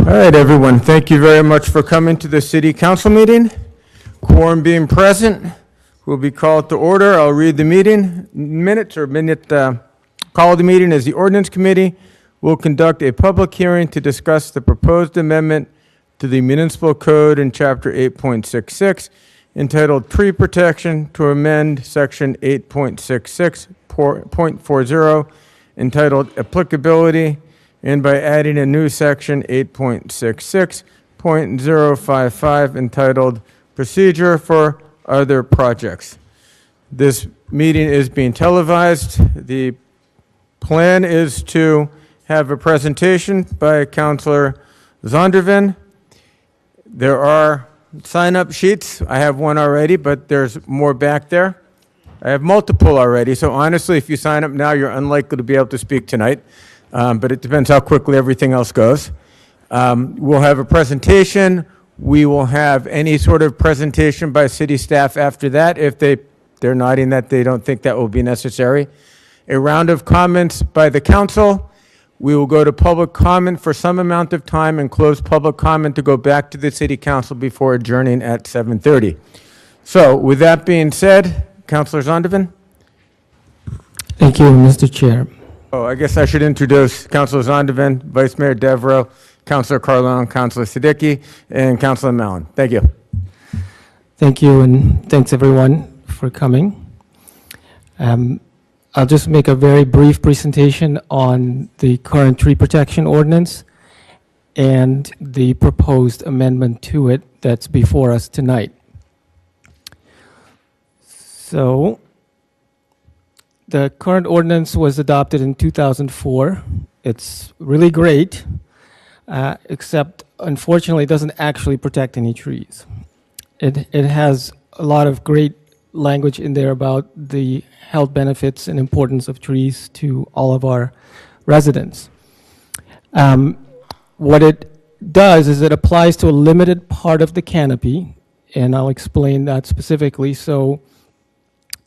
All right, everyone, thank you very much for coming to the City Council meeting. Quorum being present will be called to order. I'll read the call of the meeting as the Ordinance Committee will conduct a public hearing to discuss the proposed amendment to the Municipal Code in Chapter 8.66 entitled Tree Protection to amend Section 8.66.40 entitled Applicability, and by adding a new section 8.66.055 entitled Procedure for Other Projects. This meeting is being televised. The plan is to have a presentation by Councilor Zondervan. There are sign-up sheets. I have one already, but there's more back there. I have multiple already, so honestly, if you sign up now, you're unlikely to be able to speak tonight. But it depends how quickly everything else goes. We'll have a presentation. We will have any sort of presentation by city staff after that. If they're nodding that they don't think that will be necessary. A round of comments by the council. We will go to public comment for some amount of time and close public comment to go back to the city council before adjourning at 7:30. So with that being said, Councilor Zondervan. Thank you, Mr. Chair. Oh, I guess I should introduce Councilor Zondervan, Vice Mayor Devereaux, Councilor Carlone, Councilor Siddiqui, and Councilor Mellon. Thank you. Thank you, and thanks everyone for coming. I'll just make a very brief presentation on the current tree protection ordinance and the proposed amendment to it that's before us tonight. So, the current ordinance was adopted in 2004. It's really great, except unfortunately it doesn't actually protect any trees. It has a lot of great language in there about the health benefits and importance of trees to all of our residents. What it does is it applies to a limited part of the canopy, and I'll explain that specifically. So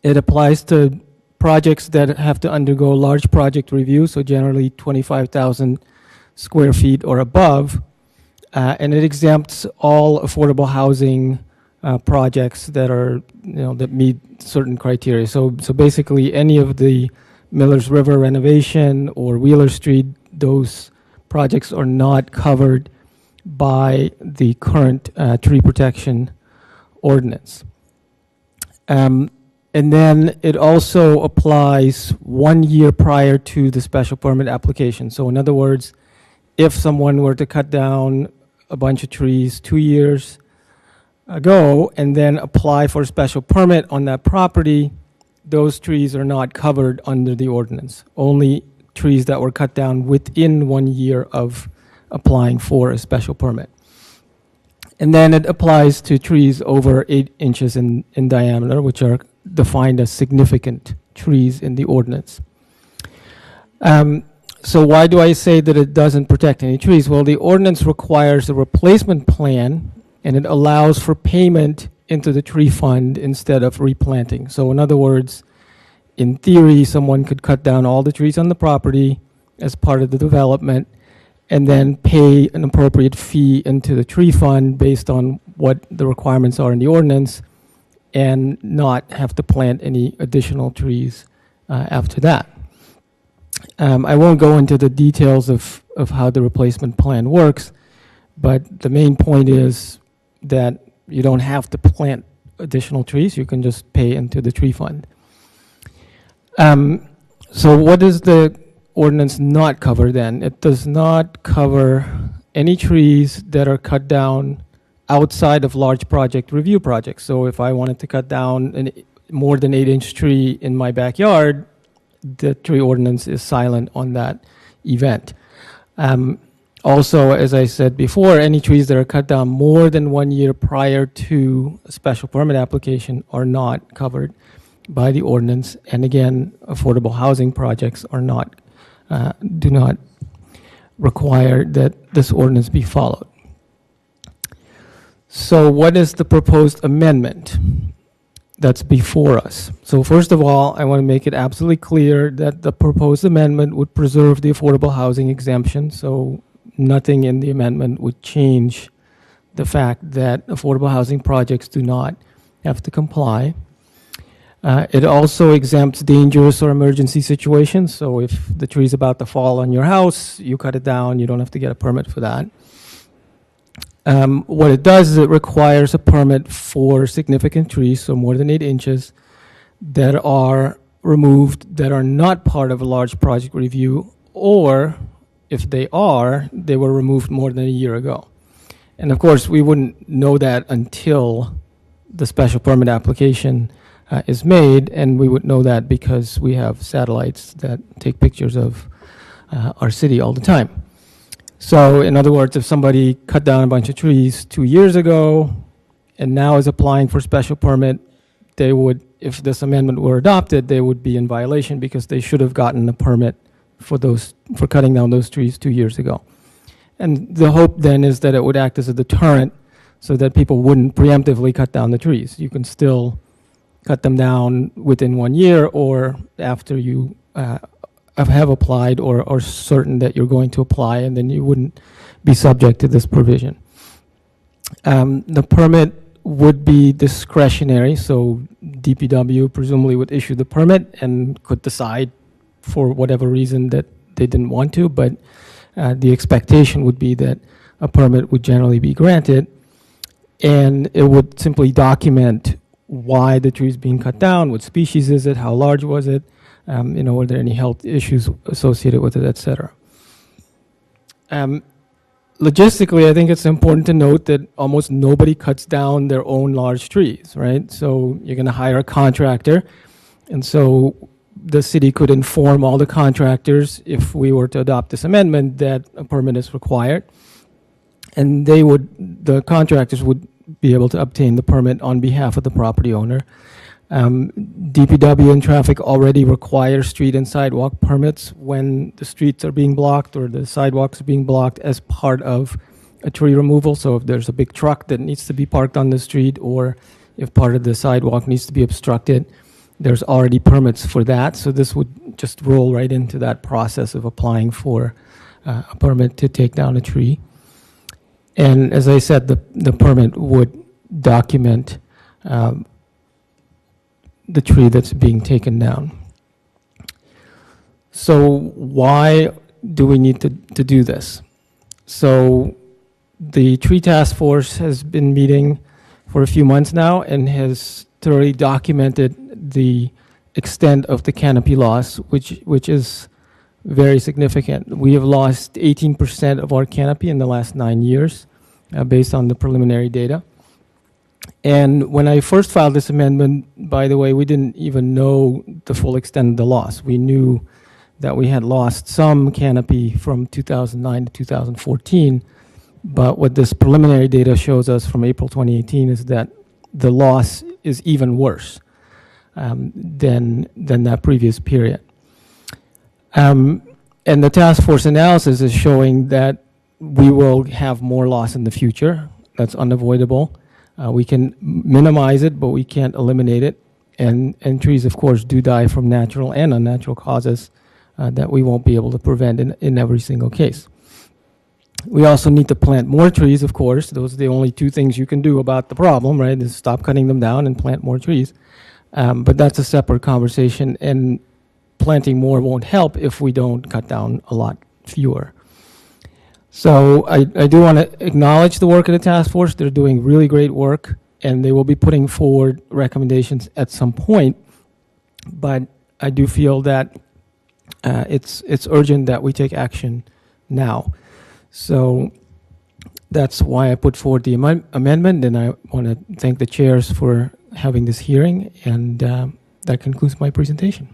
it applies to projects that have to undergo large project review, so generally 25,000 square feet or above, and it exempts all affordable housing projects that are, that meet certain criteria. So basically any of the Miller's River renovation or Wheeler Street, those projects are not covered by the current tree protection ordinance. And then it also applies 1 year prior to the special permit application. So in other words, if someone were to cut down a bunch of trees 2 years ago and then apply for a special permit on that property, those trees are not covered under the ordinance. Only trees that were cut down within 1 year of applying for a special permit. And then it applies to trees over 8 inches in diameter, which are defined as significant trees in the ordinance. So why do I say that it doesn't protect any trees? Well, the ordinance requires a replacement plan, and it allows for payment into the tree fund instead of replanting. So in other words, in theory, someone could cut down all the trees on the property as part of the development and then pay an appropriate fee into the tree fund based on what the requirements are in the ordinance, and not have to plant any additional trees after that. I won't go into the details of how the replacement plan works, but the main point is that you don't have to plant additional trees. You can just pay into the tree fund. So what does the ordinance not cover then? It does not cover any trees that are cut down outside of large project review projects. So if I wanted to cut down a more than 8-inch tree in my backyard, the tree ordinance is silent on that event. Also, as I said before, any trees that are cut down more than 1 year prior to a special permit application are not covered by the ordinance. And again, affordable housing projects are not, do not require that this ordinance be followed. So what is the proposed amendment that's before us? So first of all, I want to make it absolutely clear that the proposed amendment would preserve the affordable housing exemption, so nothing in the amendment would change the fact that affordable housing projects do not have to comply. It also exempts dangerous or emergency situations. So if the tree is about to fall on your house, you cut it down, you don't have to get a permit for that. What it does is it requires a permit for significant trees, so more than 8 inches, that are removed that are not part of a large project review, or if they are, they were removed more than a year ago. And of course, we wouldn't know that until the special permit application is made, and we would know that because we have satellites that take pictures of our city all the time. So in other words, if somebody cut down a bunch of trees 2 years ago and now is applying for special permit, they would, if this amendment were adopted, they would be in violation because they should have gotten a permit for cutting down those trees 2 years ago. And the hope then is that it would act as a deterrent so that people wouldn't preemptively cut down the trees. You can still cut them down within 1 year or after you have applied or are certain that you're going to apply, and then you wouldn't be subject to this provision. The permit would be discretionary, so DPW presumably would issue the permit and could decide for whatever reason that they didn't want to, but the expectation would be that a permit would generally be granted, and it would simply document why the tree is being cut down, what species is it, how large was it, were there any health issues associated with it, et cetera. Logistically, I think it's important to note that almost nobody cuts down their own large trees, right? So you're going to hire a contractor, and so the city could inform all the contractors, if we were to adopt this amendment, that a permit is required, and the contractors would be able to obtain the permit on behalf of the property owner. DPW and traffic already require street and sidewalk permits when the streets are being blocked or the sidewalks are being blocked as part of a tree removal. So if there's a big truck that needs to be parked on the street, or if part of the sidewalk needs to be obstructed, there's already permits for that. So this would just roll right into that process of applying for a permit to take down a tree. And as I said, the permit would document the tree that's being taken down. So why do we need to do this? So the tree task force has been meeting for a few months now and has thoroughly documented the extent of the canopy loss, which is very significant. We have lost 18% of our canopy in the last 9 years, based on the preliminary data. And when I first filed this amendment, by the way, we didn't even know the full extent of the loss. We knew that we had lost some canopy from 2009 to 2014, but what this preliminary data shows us from April 2018 is that the loss is even worse than that previous period. And the task force analysis is showing that we will have more loss in the future. That's unavoidable. We can minimize it, but we can't eliminate it. And trees, of course, do die from natural and unnatural causes that we won't be able to prevent in every single case. We also need to plant more trees, of course. Those are the only two things you can do about the problem, right? Is stop cutting them down and plant more trees. But that's a separate conversation, and planting more won't help if we don't cut down a lot fewer. So I do want to acknowledge the work of the task force. They're doing really great work, and they will be putting forward recommendations at some point. But I do feel that it's urgent that we take action now. So that's why I put forward the amendment, and I want to thank the chairs for having this hearing, and that concludes my presentation.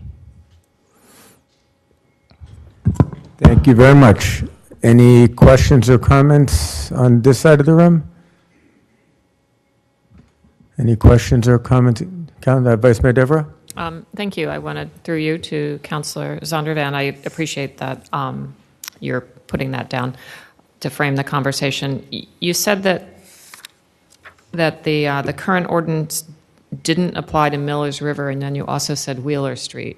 Thank you very much. Any questions or comments on this side of the room? Any questions or comments? Vice Mayor Devereux? Thank you. I wanted, through you, to Councillor Zondervan. I appreciate that you're putting that down to frame the conversation. You said that the current ordinance didn't apply to Miller's River, and then you also said Wheeler Street.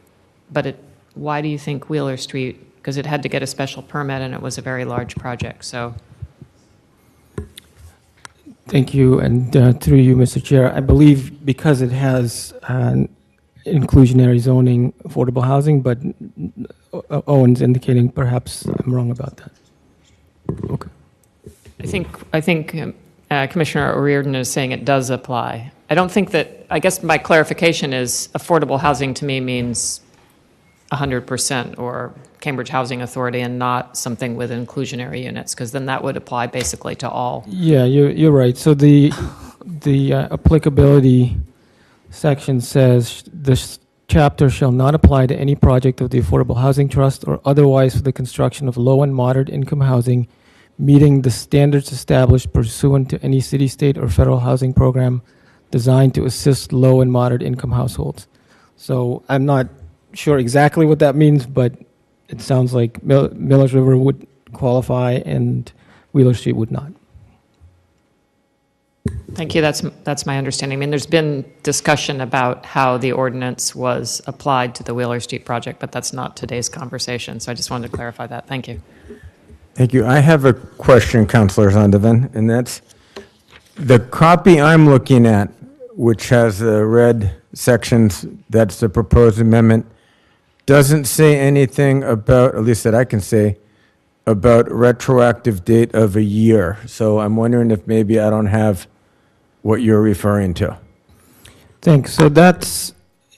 But why do you think Wheeler Street because it had to get a special permit and it was a very large project, so. Thank you, and through you, Mr. Chair, I believe because it has inclusionary zoning, affordable housing, but Owen's indicating perhaps I'm wrong about that. Okay. I think Commissioner O'Riordan is saying it does apply. I don't think that, I guess my clarification is affordable housing to me means 100% or Cambridge Housing Authority and not something with inclusionary units, because then that would apply basically to all. Yeah, you're right. So the applicability section says this chapter shall not apply to any project of the Affordable Housing Trust or otherwise for the construction of low and moderate income housing meeting the standards established pursuant to any city, state, or federal housing program designed to assist low and moderate income households. So I'm not sure exactly what that means, but it sounds like Millers River would qualify and Wheeler Street would not. Thank you. That's my understanding. I mean, there's been discussion about how the ordinance was applied to the Wheeler Street project, but that's not today's conversation. So I just wanted to clarify that. Thank you. Thank you. I have a question, Councilor Zondervan, and that's the copy I'm looking at, which has the red sections, that's the proposed amendment, doesn't say anything about, at least that I can say, about retroactive date of a year. So I'm wondering if maybe I don't have what you're referring to. Thanks. So that's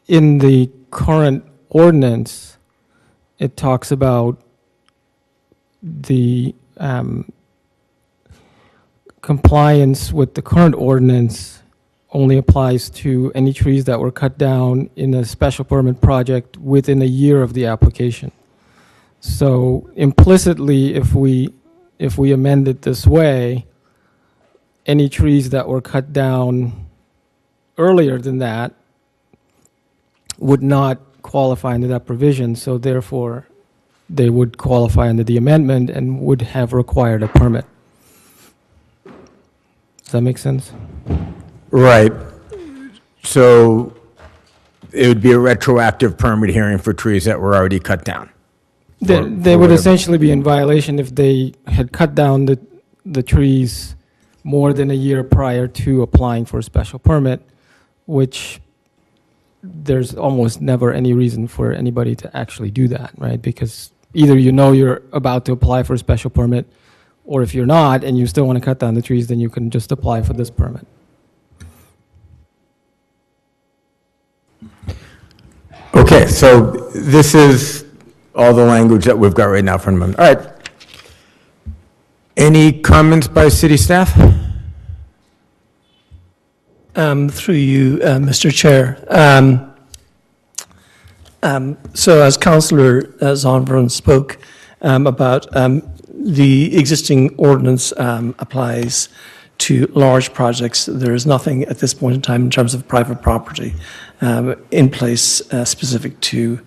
in the current ordinance. It talks about the compliance with the current ordinance only applies to any trees that were cut down in a special permit project within a year of the application. So implicitly, if we amend it this way, any trees that were cut down earlier than that would not qualify under that provision, so therefore they would qualify under the amendment and would have required a permit. Does that make sense? Right. So it would be a retroactive permit hearing for trees that were already cut down. They would whatever. essentially be in violation if they had cut down the trees more than a year prior to applying for a special permit, which there's almost never any reason for anybody to actually do that, right? Because either you know you're about to apply for a special permit, or if you're not and you still want to cut down the trees, then you can just apply for this permit. Okay, so this is all the language that we've got right now from them. All right. Any comments by city staff? Through you, Mr. Chair. So as Councillor Zondervan spoke about the existing ordinance applies to large projects. There is nothing at this point in time in terms of private property in place specific to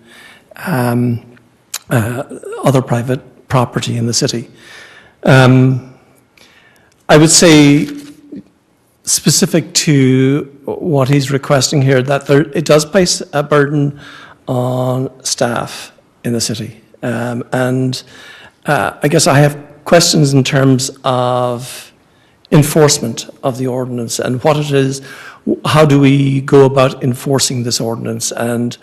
other private property in the city. I would say specific to what he's requesting here, that it does place a burden on staff in the city. I guess I have questions in terms of enforcement of the ordinance and what it is, how do we go about enforcing this ordinance, and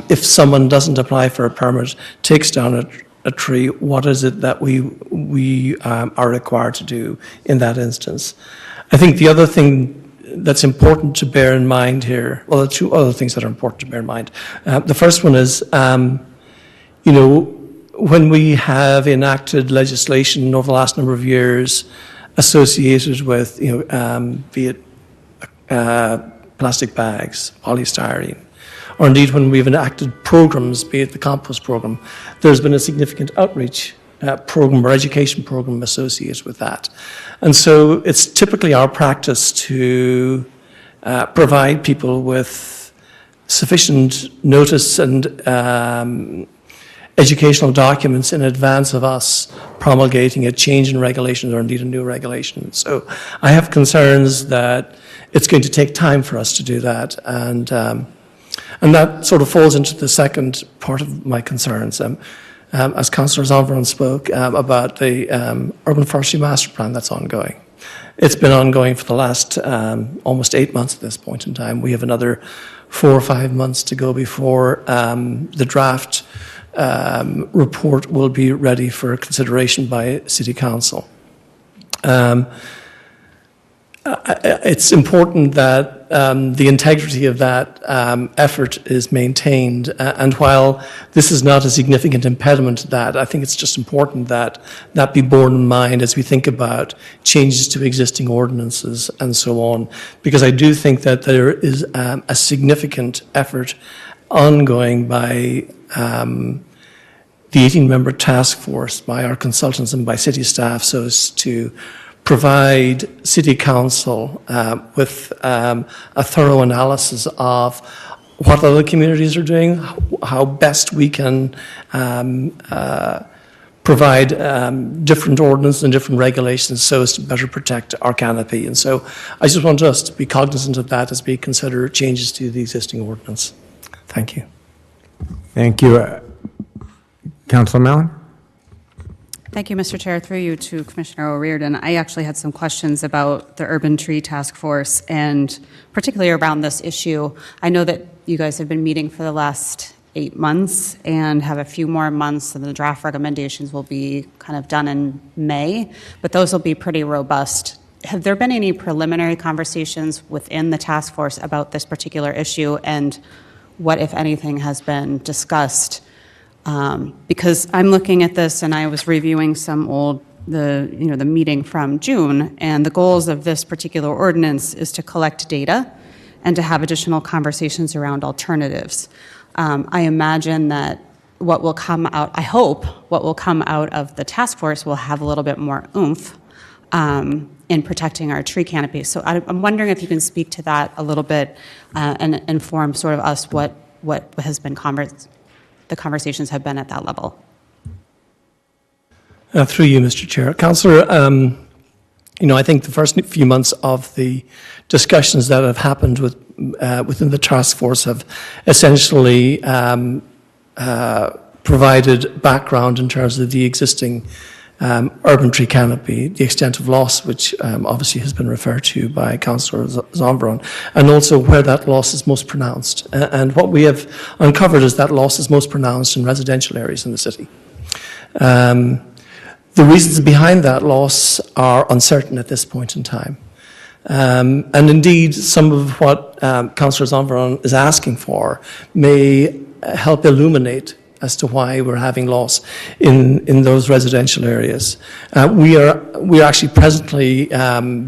if someone doesn't apply for a permit, takes down a tree, what is it that we are required to do in that instance? I think the other thing that's important to bear in mind here, well, there are two other things that are important to bear in mind. The first one is, when we have enacted legislation over the last number of years associated with, be it plastic bags, polystyrene, or indeed when we've enacted programs, be it the compost program, there's been a significant outreach program or education program associated with that. And so it's typically our practice to provide people with sufficient notice and educational documents in advance of us promulgating a change in regulations or indeed a new regulation. So I have concerns that it's going to take time for us to do that, and that sort of falls into the second part of my concerns. as Councillor Zonvran spoke, about the Urban Forestry Master Plan that's ongoing. It's been ongoing for the last almost 8 months at this point in time. We have another 4 or 5 months to go before the draft report will be ready for consideration by City Council. It's important that the integrity of that effort is maintained. And while this is not a significant impediment to that, I think it's just important that that be borne in mind as we think about changes to existing ordinances and so on. Because I do think that there is a significant effort ongoing by the 18-member task force, by our consultants and by city staff, so as to provide City Council with a thorough analysis of what other communities are doing, how best we can provide different ordinances and different regulations so as to better protect our canopy. And so I just want us to be cognizant of that as we consider changes to the existing ordinance. Thank you. Thank you. Councillor Mallon? Thank you, Mr. Chair. Through you to Commissioner O'Riordan. I actually had some questions about the Urban Tree Task Force and particularly around this issue. I know that you guys have been meeting for the last 8 months and have a few more months, and the draft recommendations will be kind of done in May, but those will be pretty robust. Have there been any preliminary conversations within the task force about this particular issue, and what, if anything, has been discussed? Because I'm looking at this and I was reviewing the meeting from June, and the goals of this particular ordinance is to collect data and to have additional conversations around alternatives. I imagine that what will come out, I hope what will come out of the task force will have a little bit more oomph in protecting our tree canopy. So I'm wondering if you can speak to that a little bit and inform sort of us what has been the conversations have been at that level. Through you, Mr. Chair. Councillor, I think the first few months of the discussions that have happened within the task force have essentially provided background in terms of the existing urban tree canopy, the extent of loss, which obviously has been referred to by Councillor Zonvran, and also where that loss is most pronounced. And what we have uncovered is that loss is most pronounced in residential areas in the city. The reasons behind that loss are uncertain at this point in time. And indeed, some of what Councillor Zonvran is asking for may help illuminate as to why we're having loss in those residential areas. We are actually presently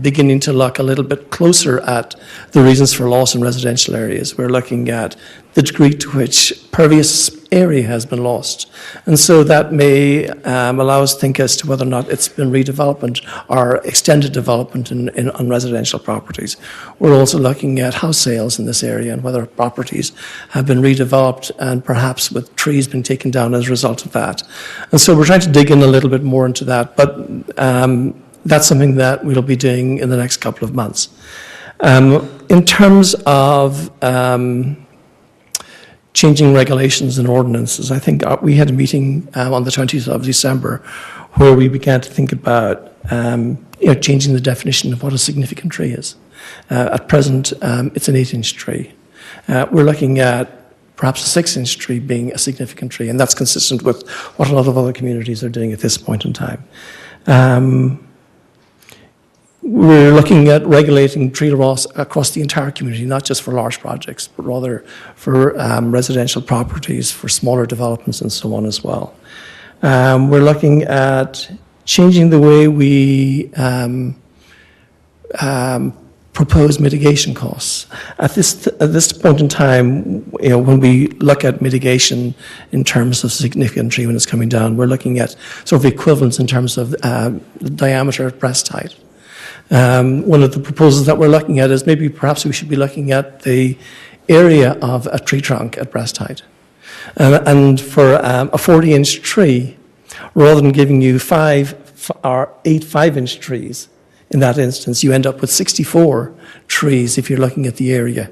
beginning to look a little bit closer at the reasons for loss in residential areas. We're looking at the degree to which pervious area has been lost. And so that may allow us to think as to whether or not it's been redevelopment or extended development on residential properties. We're also looking at house sales in this area and whether properties have been redeveloped and perhaps with trees being taken down as a result of that. And so we're trying to dig in a little bit more into that, but that's something that we'll be doing in the next couple of months. In terms of changing regulations and ordinances, I think we had a meeting on the 20th of December where we began to think about changing the definition of what a significant tree is. At present, it's an 8-inch tree. We're looking at perhaps a 6-inch tree being a significant tree, and that's consistent with what a lot of other communities are doing at this point in time. We're looking at regulating tree loss across the entire community, not just for large projects, but rather for residential properties, for smaller developments and so on as well. We're looking at changing the way we propose mitigation costs. At this point in time, when we look at mitigation in terms of significant tree when it's coming down, we're looking at sort of equivalents in terms of the diameter at breast height. One of the proposals that we're looking at is maybe perhaps we should be looking at the area of a tree trunk at breast height. And for a 40-inch tree, rather than giving you 5 or 8 5-inch trees, in that instance, you end up with 64 trees if you're looking at the area.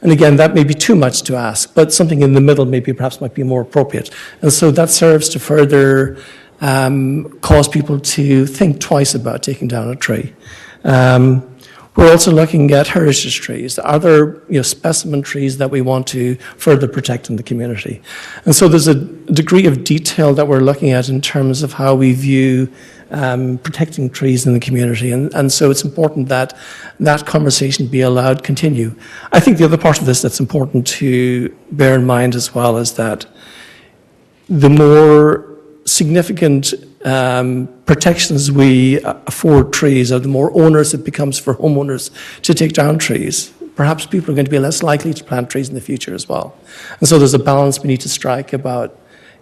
And again, that may be too much to ask, but something in the middle maybe perhaps might be more appropriate. And so that serves to further cause people to think twice about taking down a tree. We're also looking at heritage trees. Are there specimen trees that we want to further protect in the community? And so there's a degree of detail that we're looking at in terms of how we view protecting trees in the community. And so it's important that that conversation be allowed continue. I think the other part of this that's important to bear in mind as well is that the more significant protections we afford trees, or the more onerous it becomes for homeowners to take down trees, perhaps people are going to be less likely to plant trees in the future as well. And so there's a balance we need to strike about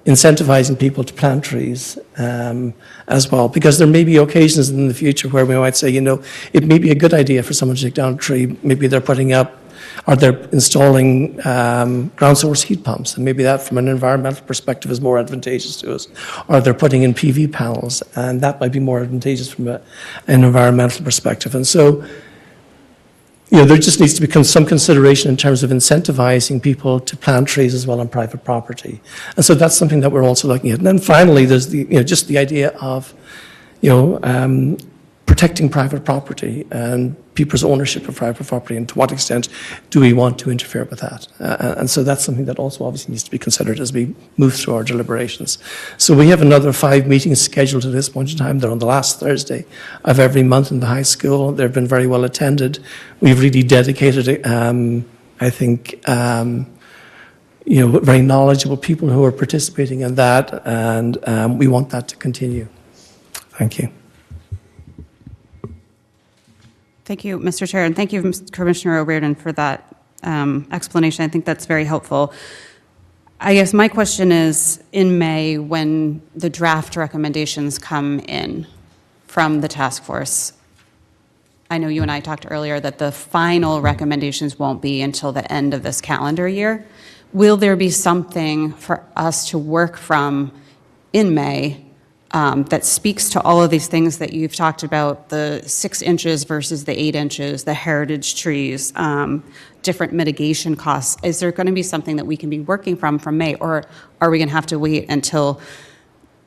incentivizing people to plant trees as well, because there may be occasions in the future where we might say, it may be a good idea for someone to take down a tree. Maybe they're putting up, or they're installing ground source heat pumps, and maybe that from an environmental perspective is more advantageous to us. Or they're putting in PV panels, and that might be more advantageous from an environmental perspective. And so, there just needs to become some consideration in terms of incentivizing people to plant trees as well on private property. And so that's something that we're also looking at. And then finally, there's just the idea of, protecting private property and people's ownership of private property, and to what extent do we want to interfere with that? And so that's something that also obviously needs to be considered as we move through our deliberations. So we have another 5 meetings scheduled at this point in time. They're on the last Thursday of every month in the high school. They've been very well attended. We've really dedicated, I think, very knowledgeable people who are participating in that, and we want that to continue. Thank you. Thank you, Mr. Chair, and thank you, Commissioner O'Riordan, for that explanation. I think that's very helpful. I guess my question is, in May, when the draft recommendations come in from the task force, I know you and I talked earlier that the final recommendations won't be until the end of this calendar year. Will there be something for us to work from in May that speaks to all of these things that you've talked about, the 6 inches versus the 8 inches, the heritage trees, different mitigation costs? Is there going to be something that we can be working from May, or are we going to have to wait until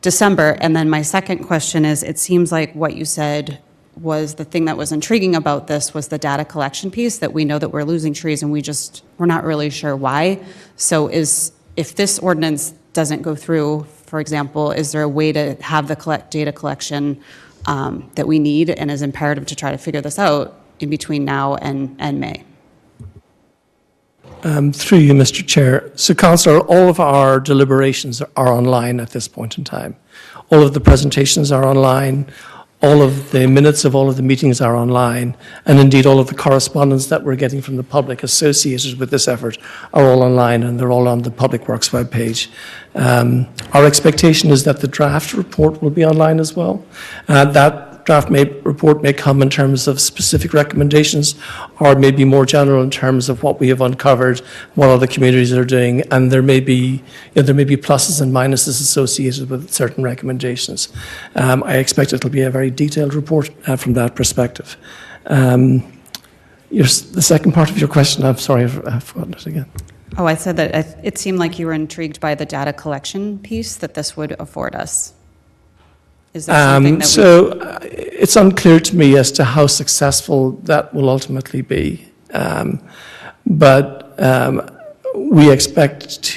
December? And then my second question is, it seems like what you said was the thing that was intriguing about this was the data collection piece, that we know that we're losing trees and we're not really sure why. So if this ordinance doesn't go through, for example, is there a way to have the data collection that we need and is imperative to try to figure this out in between now and May? Through you, Mr. Chair. So, Councillor, all of our deliberations are online at this point in time. All of the presentations are online. All of the minutes of all of the meetings are online, and indeed all of the correspondence that we're getting from the public associated with this effort are all online, and they're all on the Public Works webpage. Our expectation is that the draft report will be online as well. That draft report may come in terms of specific recommendations, or maybe more general in terms of what we have uncovered, what other communities are doing, and there may be pluses and minuses associated with certain recommendations. I expect it'll be a very detailed report from that perspective. The second part of your question, I'm sorry, I've forgotten it again. Oh, I said that it seemed like you were intrigued by the data collection piece that this would afford us. Is there something that it's unclear to me as to how successful that will ultimately be. But we expect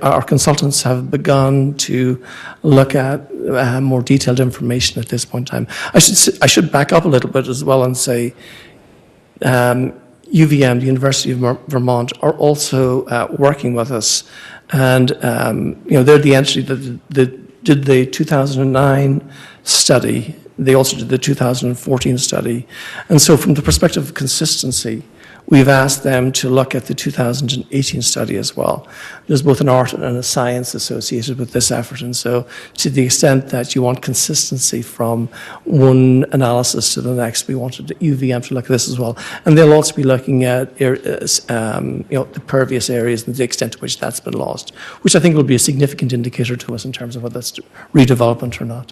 our consultants have begun to look at more detailed information at this point in time. I should back up a little bit as well and say UVM, the University of Vermont, are also working with us, and they're the entity that did the 2009 study. They also did the 2014 study. And so from the perspective of consistency, we've asked them to look at the 2018 study as well. There's both an art and a science associated with this effort. And so to the extent that you want consistency from one analysis to the next, we wanted UVM to look at this as well. And they'll also be looking at the pervious areas and the extent to which that's been lost, which I think will be a significant indicator to us in terms of whether that's redevelopment or not.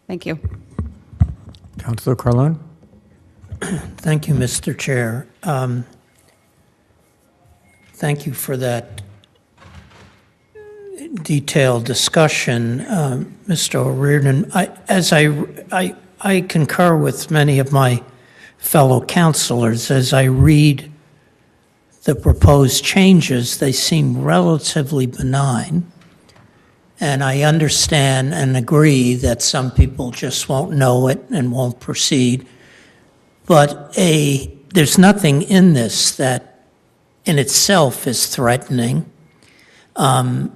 Thank you. Councillor Carlin? Thank you, Mr. Chair. Thank you for that detailed discussion, Mr. O'Riordan. I concur with many of my fellow councilors. As I read the proposed changes, they seem relatively benign. And I understand and agree that some people just won't know it and won't proceed. But there's nothing in this that in itself is threatening. And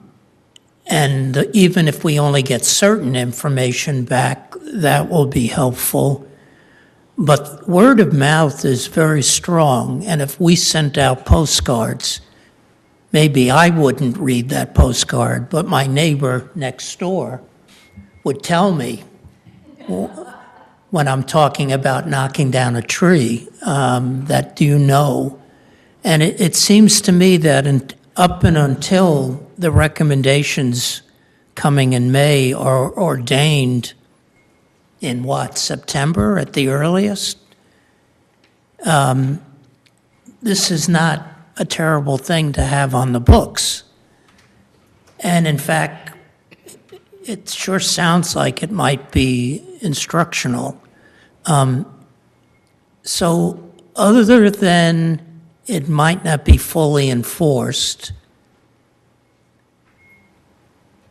even if we only get certain information back, that will be helpful. But word of mouth is very strong, and if we sent out postcards, maybe I wouldn't read that postcard, but my neighbor next door would tell me when I'm talking about knocking down a tree that, do you know? And it seems to me that up and until the recommendations coming in May are ordained in September at the earliest? This is not a terrible thing to have on the books. And in fact, it sure sounds like it might be instructional. So other than it might not be fully enforced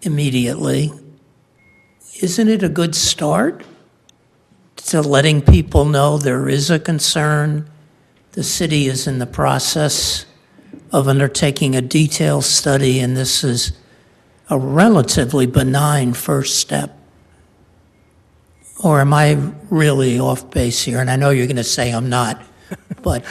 immediately, isn't it a good start to letting people know there is a concern? The city is in the process of undertaking a detailed study, and this is a relatively benign first step. Or am I really off base here? And I know you're going to say I'm not, but...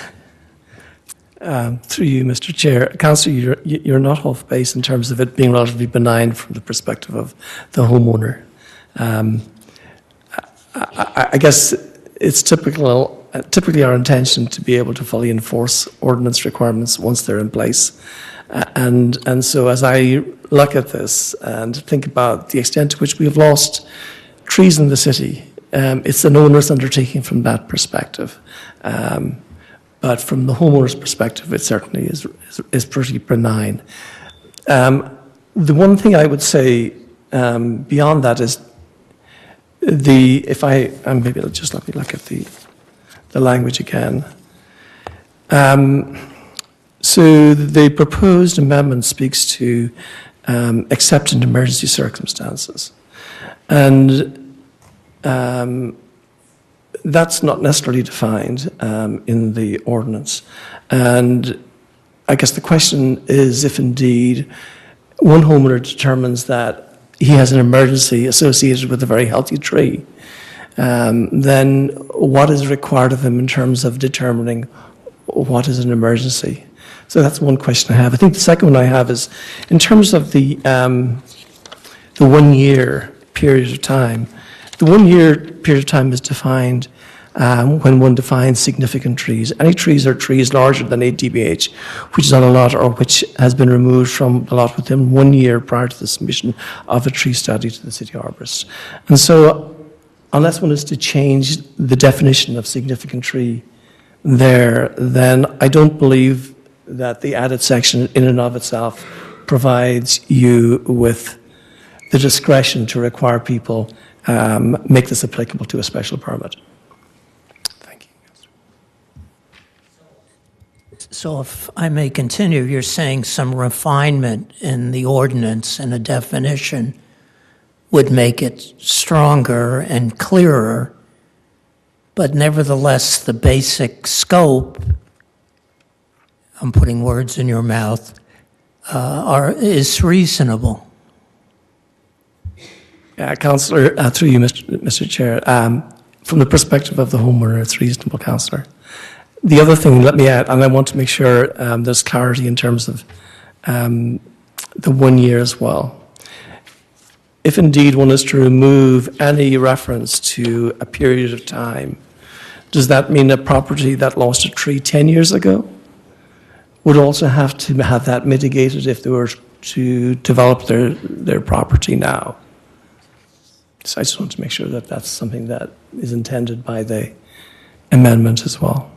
Through you, Mr. Chair. Councillor, you're not off base in terms of it being relatively benign from the perspective of the homeowner. I guess it's typically our intention to be able to fully enforce ordinance requirements once they're in place. And so as I look at this and think about the extent to which we have lost trees in the city, it's an onerous undertaking from that perspective. But from the homeowner's perspective, it certainly is pretty benign. The one thing I would say beyond that is maybe just let me look at the language again. So the proposed amendment speaks to except in emergency circumstances, and that's not necessarily defined in the ordinance. And I guess the question is if indeed one homeowner determines that he has an emergency associated with a very healthy tree, then what is required of him in terms of determining what is an emergency? So that's one question I have. I think the second one I have is in terms of the 1 year period of time. The 1 year period of time is defined when one defines significant trees. Any trees are trees larger than 8 dBH, which is on a lot or which has been removed from the lot within 1 year prior to the submission of a tree study to the city arborist. And so unless one is to change the definition of significant tree there, then I don't believe that the added section in and of itself provides you with the discretion to require people make this applicable to a special permit. Thank you. So if I may continue, you're saying some refinement in the ordinance and a definition would make it stronger and clearer, but nevertheless the basic scope, I'm putting words in your mouth, is reasonable. Councillor, through you, Mr. Chair, from the perspective of the homeowner, it's reasonable, Councillor. The other thing, let me add, and I want to make sure there's clarity in terms of the 1 year as well. If indeed one is to remove any reference to a period of time, does that mean a property that lost a tree 10 years ago would also have to have that mitigated if they were to develop their property now? So I just want to make sure that that's something that is intended by the amendment as well.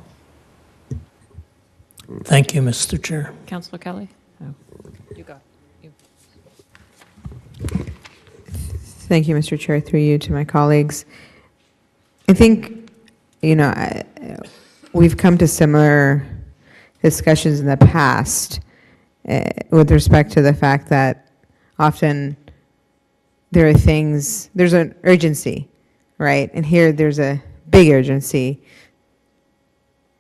Thank you, Mr. Chair. Councillor Kelly? No. You go. You. Thank you, Mr. Chair, through you to my colleagues. I think, we've come to similar discussions in the past with respect to the fact that often there are things, there's an urgency, right? And here there's a big urgency.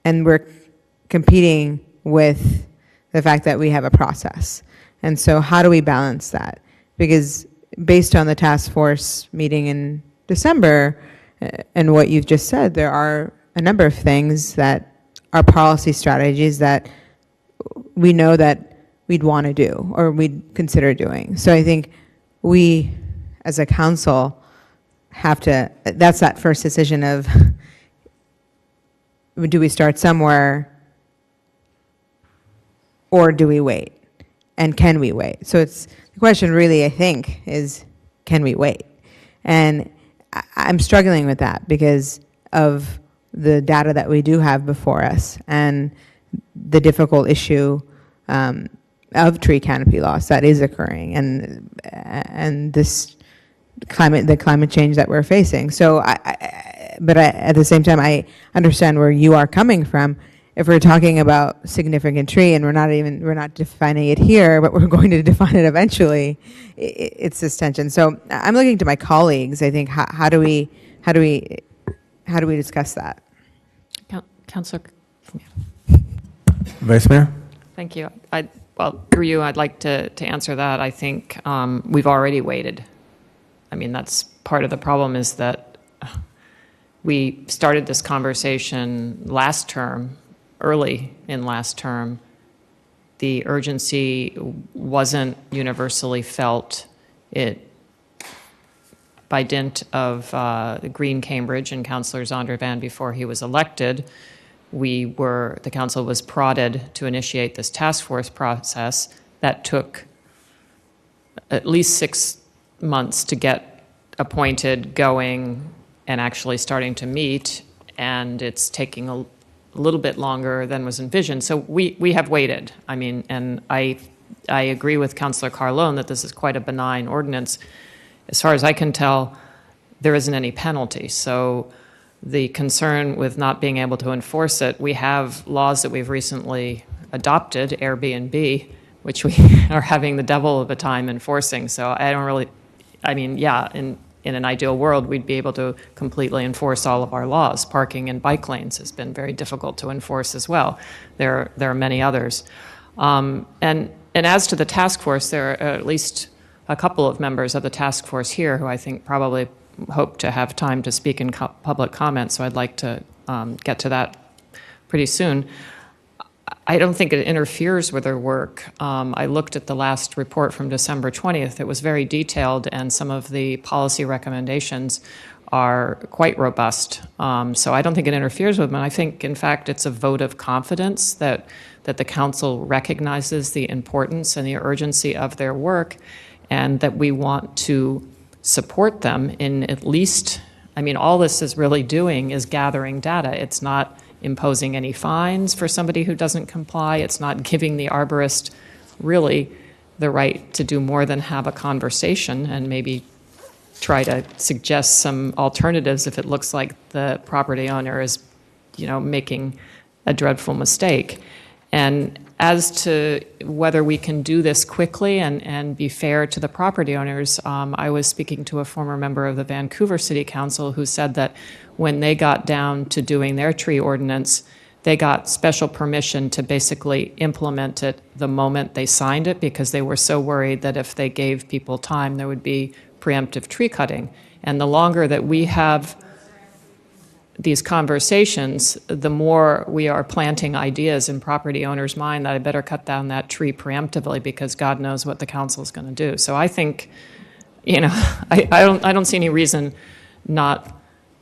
And we're competing with the fact that we have a process. And so how do we balance that? Because based on the task force meeting in December and what you've just said, there are a number of things that are policy strategies that we know that we'd want to do or we'd consider doing. So I think we, as a council, have to, that's that first decision of, do we start somewhere or do we wait? And can we wait? So it's, the question really, I think, is can we wait? And I'm struggling with that because of the data that we do have before us and the difficult issue of tree canopy loss that is occurring and this the climate change that we're facing. So but at the same time, I understand where you are coming from. If we're talking about significant tree and we're not defining it here, but we're going to define it eventually, it's this tension. So I'm looking to my colleagues. I think how do we discuss that? Councillor. Vice Mayor? Thank you. Well, through you, I'd like to answer that. I think we've already waited. I mean, that's part of the problem is that we started this conversation last term, early in last term. The urgency wasn't universally felt. By dint of Green Cambridge and Councillor Zondervan before he was elected, the council was prodded to initiate this task force process that took at least 6 months to get appointed, going, and actually starting to meet, and it's taking a little bit longer than was envisioned. So we have waited. I mean, and I agree with Councillor Carlone that this is quite a benign ordinance. As far as I can tell, there isn't any penalty. So the concern with not being able to enforce it, we have laws that we've recently adopted, Airbnb, which we are having the devil of a time enforcing. So in an ideal world, we'd be able to completely enforce all of our laws. Parking and bike lanes has been very difficult to enforce as well. There are many others. And as to the task force, there are at least a couple of members of the task force here who I think probably hope to have time to speak in public comment, so I'd like to get to that pretty soon. I don't think it interferes with their work. I looked at the last report from December 20th. It was very detailed, and some of the policy recommendations are quite robust. So I don't think it interferes with them. I think, in fact, it's a vote of confidence that the council recognizes the importance and the urgency of their work, and that we want to support them in at least, I mean, all this is really doing is gathering data. It's not imposing any fines for somebody who doesn't comply. It's not giving the arborist really the right to do more than have a conversation and maybe try to suggest some alternatives if it looks like the property owner is, making a dreadful mistake. And as to whether we can do this quickly and be fair to the property owners, I was speaking to a former member of the Vancouver City Council who said that when they got down to doing their tree ordinance, they got special permission to basically implement it the moment they signed it because they were so worried that if they gave people time, there would be preemptive tree cutting. And the longer that we have these conversations, the more we are planting ideas in property owners' mind that I better cut down that tree preemptively because God knows what the council is going to do. So I think, I don't see any reason not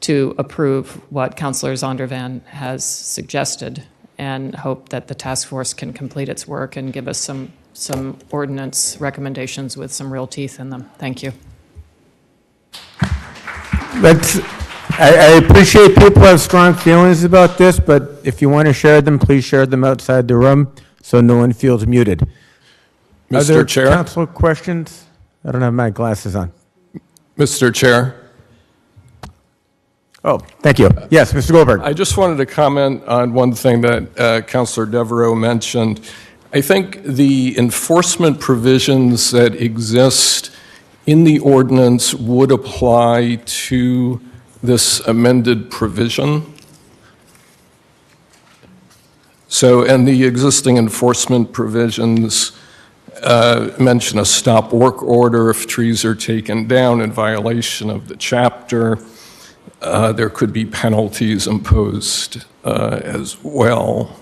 to approve what Councillor Zondervan has suggested and hope that the task force can complete its work and give us some ordinance recommendations with some real teeth in them. Thank you. I appreciate people have strong feelings about this, but if you want to share them, please share them outside the room so no one feels muted. Are there Mr. Chair? council questions? I don't have my glasses on. Mr. Chair, Oh, thank you. Yes, Mr. Goldberg. I just wanted to comment on one thing that Councilor Devereaux mentioned. I think the enforcement provisions that exist in the ordinance would apply to this amended provision. So, and the existing enforcement provisions mention a stop work order if trees are taken down in violation of the chapter. There could be penalties imposed as well.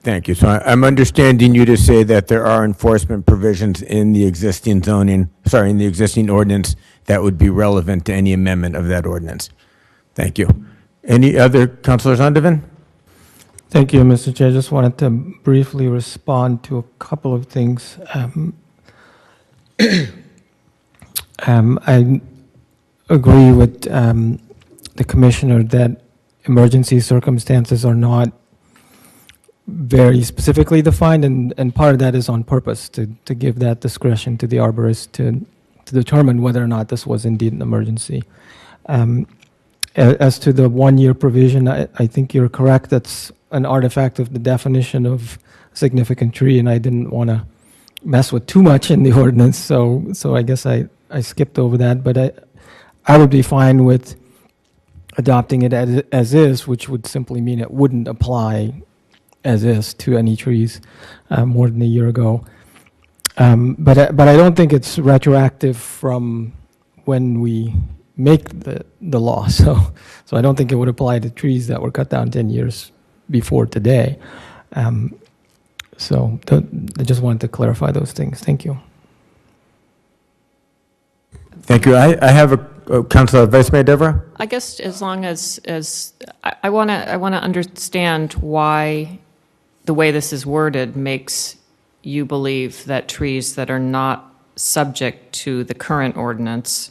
Thank you. So I'm understanding you to say that there are enforcement provisions in the existing in the existing ordinance that would be relevant to any amendment of that ordinance. Thank you. Any other councilors on Devon? Thank you, Mr. Chair. Just wanted to briefly respond to a couple of things. I agree with the commissioner that emergency circumstances are not very specifically defined, and part of that is on purpose, to give that discretion to the arborist to determine whether or not this was indeed an emergency. As to the one-year provision, I think you're correct. That's an artifact of the definition of significant tree, and I didn't want to mess with too much in the ordinance, so I guess I skipped over that. But I would be fine with adopting it as is, which would simply mean it wouldn't apply as is to any trees more than a year ago. But I don't think it's retroactive from when we make the law. So I don't think it would apply to trees that were cut down 10 years before today. So I just wanted to clarify those things. Thank you. Thank you. I have a Councilor Vice Mayor Deborah. I guess as long as I want to understand why the way this is worded makes you believe that trees that are not subject to the current ordinance,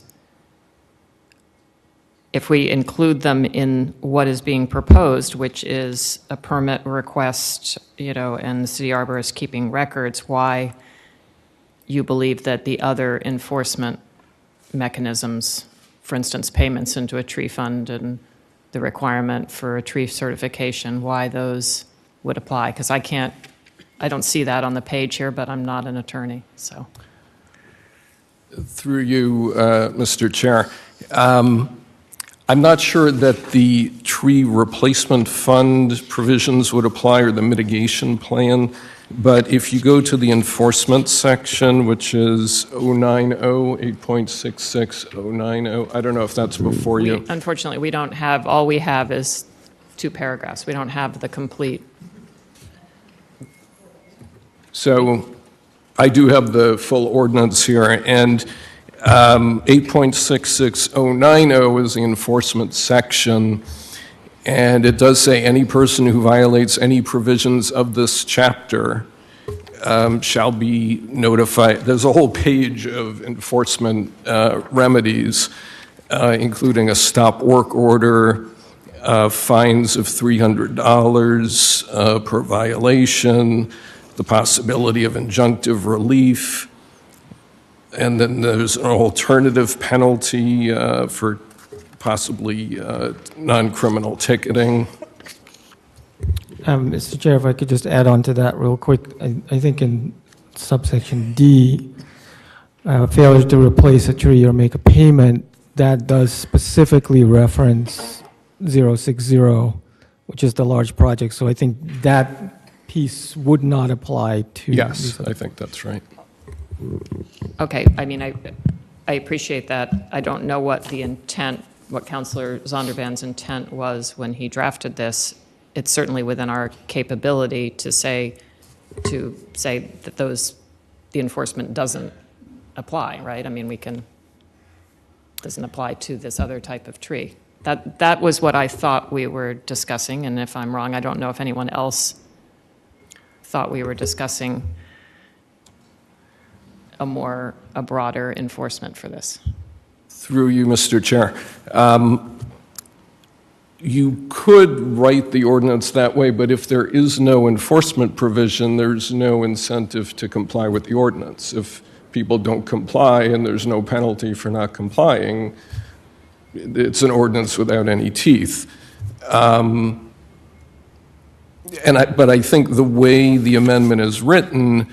if we include them in what is being proposed, which is a permit request, and the city arborist keeping records, why you believe that the other enforcement mechanisms, for instance, payments into a tree fund and the requirement for a tree certification, why those would apply? Because I don't see that on the page here, but I'm not an attorney, so. Through you, Mr. Chair, I'm not sure that the tree replacement fund provisions would apply or the mitigation plan, but if you go to the enforcement section, which is 8.66, I don't know if that's before you. Unfortunately, we don't have, all we have is 2 paragraphs. We don't have the complete. So I do have the full ordinance here, and 8.66090 is the enforcement section, and it does say any person who violates any provisions of this chapter shall be notified. There's a whole page of enforcement remedies, including a stop work order, fines of $300 per violation, the possibility of injunctive relief, and then there's an alternative penalty for possibly non-criminal ticketing. Mr. Chair, if I could just add on to that real quick, I think in subsection D, failure to replace a tree or make a payment, that does specifically reference 060, which is the large project. So I think that piece would not apply to. Yes, I think that's right. Okay, I mean, I appreciate that. I don't know what the intent, what Councilor Zondervan's intent was when he drafted this. It's certainly within our capability to say that the enforcement doesn't apply, right? I mean, doesn't apply to this other type of tree. That was what I thought we were discussing, and if I'm wrong, I don't know if anyone else thought we were discussing a broader enforcement for this. Through you, Mr. Chair. You could write the ordinance that way, but if there is no enforcement provision, there's no incentive to comply with the ordinance. If people don't comply and there's no penalty for not complying, it's an ordinance without any teeth. But I think the way the amendment is written,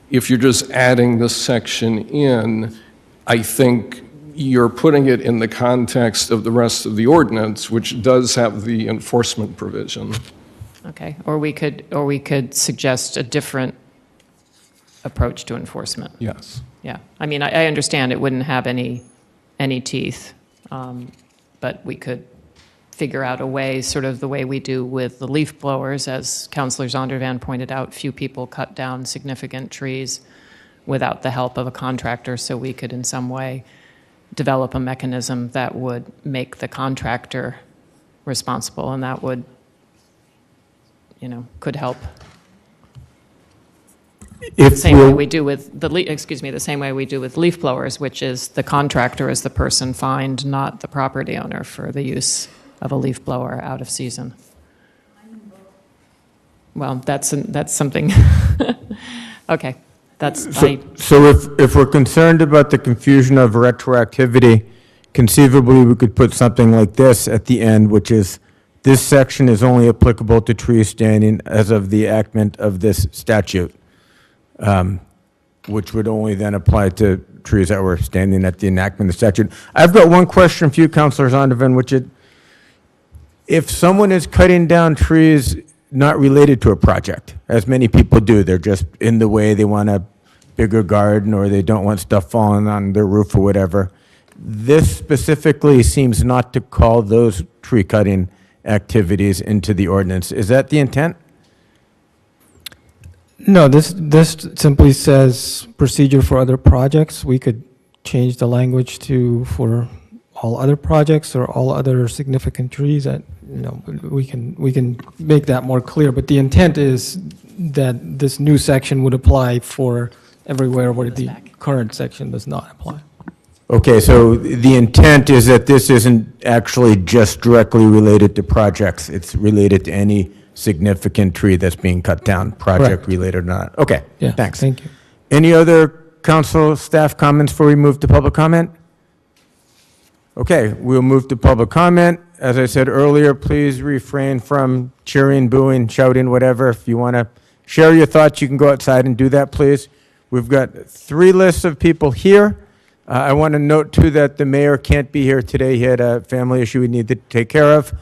if you're just adding this section in, I think you're putting it in the context of the rest of the ordinance, which does have the enforcement provision. Okay, or we could suggest a different approach to enforcement. Yes. Yeah, I mean, I understand it wouldn't have any teeth, but we could figure out a way, sort of the way we do with the leaf blowers, as Councillor Zondervan pointed out, few people cut down significant trees without the help of a contractor, so we could in some way develop a mechanism that would make the contractor responsible, and that would, could help. The same way we do with the same way we do with leaf blowers, which is the contractor is the person fined, not the property owner for the use of a leaf blower out of season. Well, that's something. Okay, So if we're concerned about the confusion of retroactivity, conceivably we could put something like this at the end, which is, this section is only applicable to trees standing as of the enactment of this statute, which would only then apply to trees that were standing at the enactment of the statute. I've got one question for you, Councillor Zondervan, which is, if someone is cutting down trees not related to a project, as many people do, they're just in the way, they want a bigger garden, or they don't want stuff falling on their roof or whatever, this specifically seems not to call those tree cutting activities into the ordinance. Is that the intent? No, this simply says procedure for other projects. We could change the language to for all other projects or all other significant trees. That we can make that more clear. But the intent is that this new section would apply for everywhere where the current section does not apply. Okay, so the intent is that this isn't actually just directly related to projects. It's related to any significant tree that's being cut down, project related or not. Okay, Yeah, thanks. Thank you. Any other council staff comments before we move to public comment? Okay, we'll move to public comment. As I said earlier, please refrain from cheering, booing, shouting, whatever. If you want to share your thoughts, you can go outside and do that, please. We've got 3 lists of people here. I want to note, too, that the mayor can't be here today. He had a family issue he needed to take care of.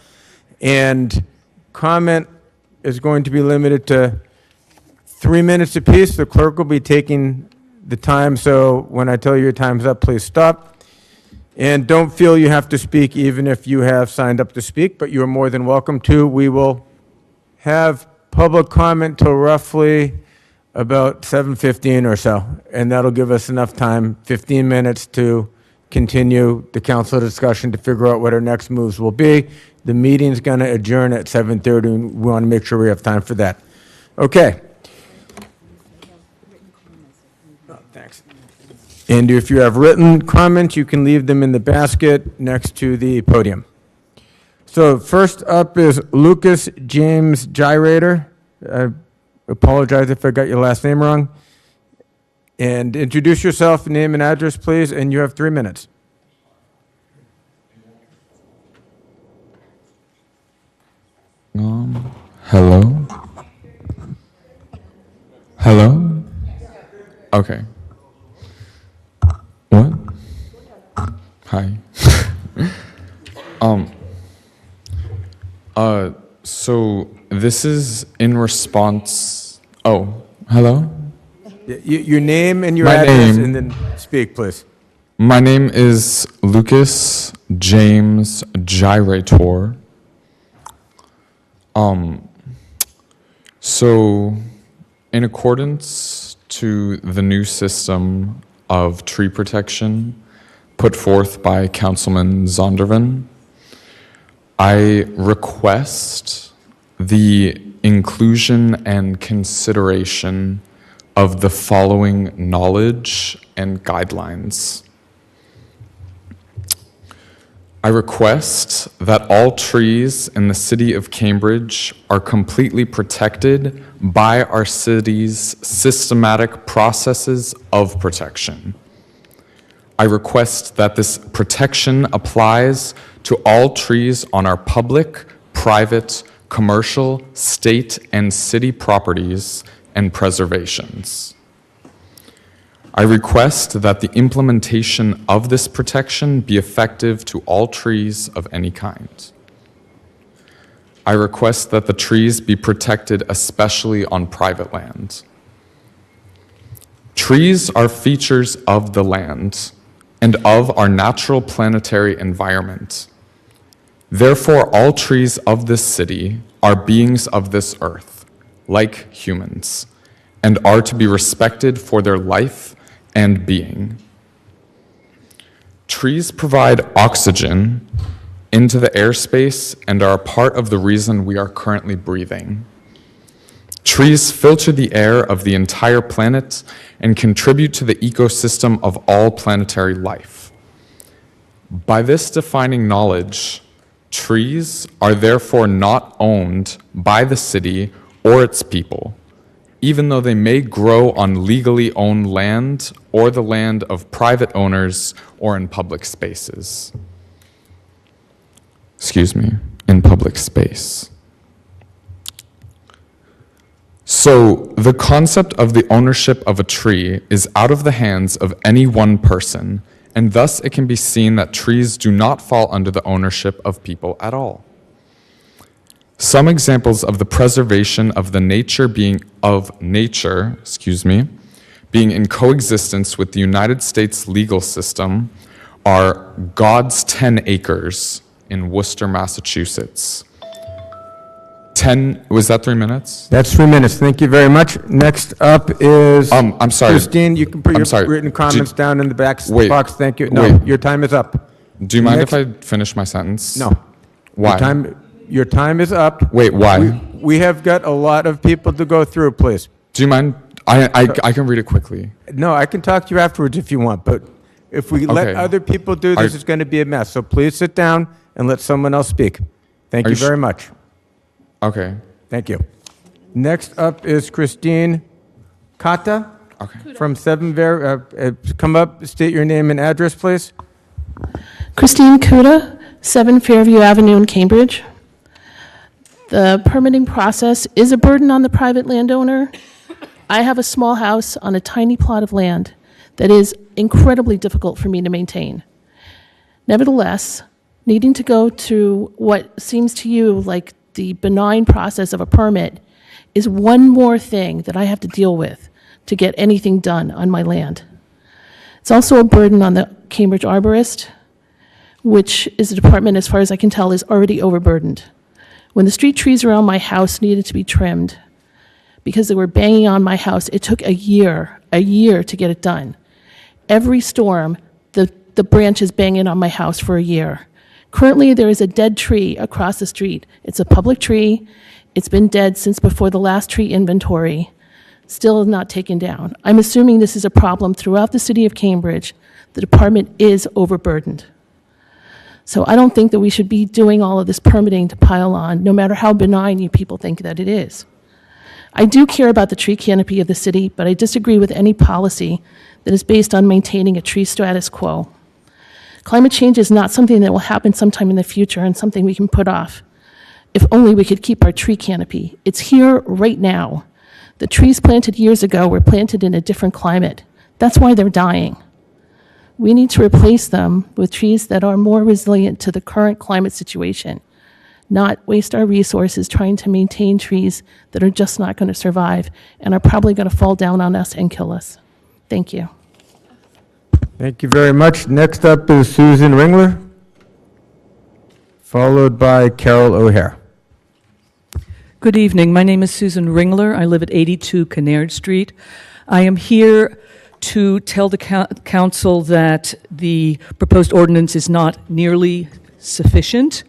And comment is going to be limited to 3 minutes apiece. The clerk will be taking the time, so when I tell you your time's up, please stop. And don't feel you have to speak even if you have signed up to speak, but you are more than welcome to. We will have public comment till roughly about 7:15 or so, and that'll give us enough time, 15 minutes, to continue the council discussion to figure out what our next moves will be. The meeting's going to adjourn at 7:30, and we want to make sure we have time for that. Okay. Oh, thanks. And if you have written comments, you can leave them in the basket next to the podium. So first up is Lucas James Gyrator. I apologize if I got your last name wrong. And introduce yourself, name and address, please, and you have 3 minutes. Hello? Hello? Okay. What? Hi. So this is in response. Oh, hello? Your name and your My address, name. and then speak, please. My name is Lucas James Gyrator. So in accordance to the new system of tree protection put forth by Councilman Zondervan, I request the inclusion and consideration of the following knowledge and guidelines. I request that all trees in the city of Cambridge are completely protected by our city's systematic processes of protection. I request that this protection applies to all trees on our public, private, commercial, state, and city properties and preservations. I request that the implementation of this protection be effective to all trees of any kind. I request that the trees be protected especially on private land. Trees are features of the land and of our natural planetary environment. Therefore, all trees of this city are beings of this earth, like humans, and are to be respected for their life and being. Trees provide oxygen into the airspace and are a part of the reason we are currently breathing. Trees filter the air of the entire planet and contribute to the ecosystem of all planetary life. By this defining knowledge, trees are therefore not owned by the city or its people, even though they may grow on legally owned land or the land of private owners or in public spaces. In public space. So, the concept of the ownership of a tree is out of the hands of any one person, and thus it can be seen that trees do not fall under the ownership of people at all. Some examples of the preservation of the nature being in coexistence with the United States legal system are God's 10 acres in Worcester, Massachusetts. Was that 3 minutes? That's 3 minutes. Thank you very much. Next up is I'm sorry. Christine. You can put I'm your sorry. written comments down in the back Wait. box. Thank you. No, Wait. your time is up. Do you mind Next- if I finish my sentence? No. Why? Your time is up. Wait, why? We have got a lot of people to go through, please. Do you mind? I can read it quickly. No, I can talk to you afterwards if you want, but if we let Okay. other people do this, it's going to be a mess. So please sit down and let someone else speak. Thank Are you you very much. Okay. Thank you. Next up is Christine Kata Okay. from 7 come up, state your name and address, please. Christine Kuda, 7 Fairview Avenue in Cambridge. The permitting process is a burden on the private landowner. I have a small house on a tiny plot of land that is incredibly difficult for me to maintain. Nevertheless, needing to go to what seems to you like the benign process of a permit is one more thing that I have to deal with to get anything done on my land. It's also a burden on the Cambridge arborist, which is a department, as far as I can tell, is already overburdened. When the street trees around my house needed to be trimmed because they were banging on my house, it took a year to get it done. Every storm, the branches banging on my house for a year. Currently, there is a dead tree across the street. It's a public tree. It's been dead since before the last tree inventory. Still not taken down. I'm assuming this is a problem throughout the city of Cambridge. The department is overburdened. So I don't think that we should be doing all of this permitting to pile on, no matter how benign you people think that it is. I do care about the tree canopy of the city, but I disagree with any policy that is based on maintaining a tree status quo. Climate change is not something that will happen sometime in the future and something we can put off. If only we could keep our tree canopy. It's here right now. The trees planted years ago were planted in a different climate. That's why they're dying. We need to replace them with trees that are more resilient to the current climate situation, not waste our resources trying to maintain trees that are just not going to survive and are probably going to fall down on us and kill us. Thank you. Thank you very much. Next up is Susan Ringler, followed by Carol O'Hare. Good evening. My name is Susan Ringler. I live at 82 Kinnaird Street. I am here to tell the council that the proposed ordinance is not nearly sufficient.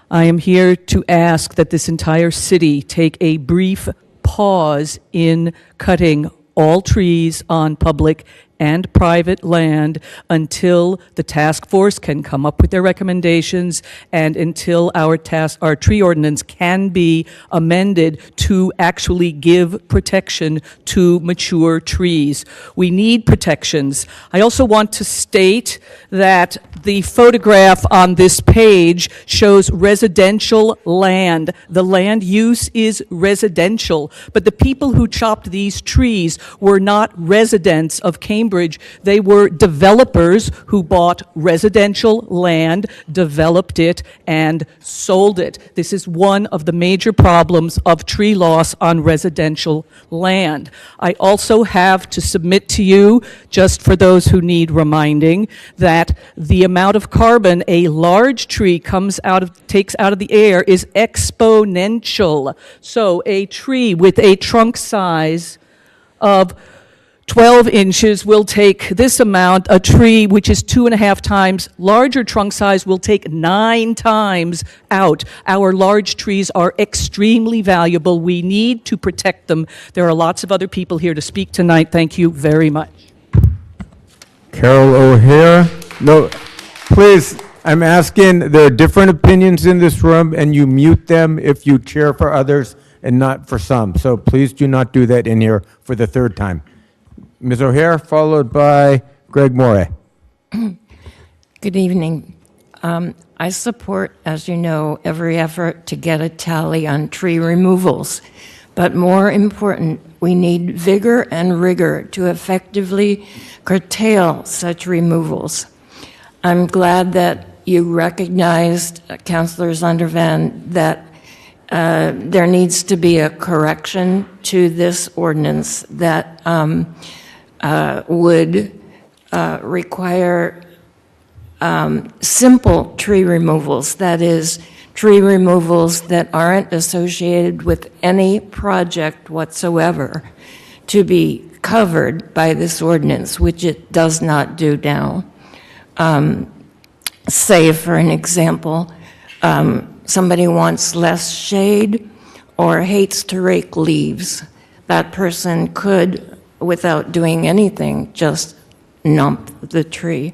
I am here to ask that this entire city take a brief pause in cutting all trees on public and private land until the task force can come up with their recommendations and until our tree ordinance can be amended to actually give protection to mature trees. We need protections. I also want to state that the photograph on this page shows residential land. The land use is residential, but the people who chopped these trees were not residents of Cambridge. They were developers who bought residential land, developed it, and sold it. This is one of the major problems of tree loss on residential land. I also have to submit to you, just for those who need reminding, that the amount of carbon a large tree takes out of the air is exponential. So a tree with a trunk size of 12 inches will take this amount. A tree which is 2.5 times larger trunk size will take 9 times out. Our large trees are extremely valuable. We need to protect them. There are lots of other people here to speak tonight. Thank you very much. Carol O'Hare. No, please, I'm asking, there are different opinions in this room, and you mute them if you chair for others and not for some. So please do not do that in here for the third time. Ms. O'Hare, followed by Greg Morey. Good evening. I support, as you know, every effort to get a tally on tree removals. But more important, we need vigor and rigor to effectively curtail such removals. I'm glad that you recognized, Councillor Zondervan, that there needs to be a correction to this ordinance that would require simple tree removals, that is, tree removals that aren't associated with any project whatsoever, to be covered by this ordinance, which it does not do now. Say, for an example, somebody wants less shade or hates to rake leaves. That person could, without doing anything, just nump the tree.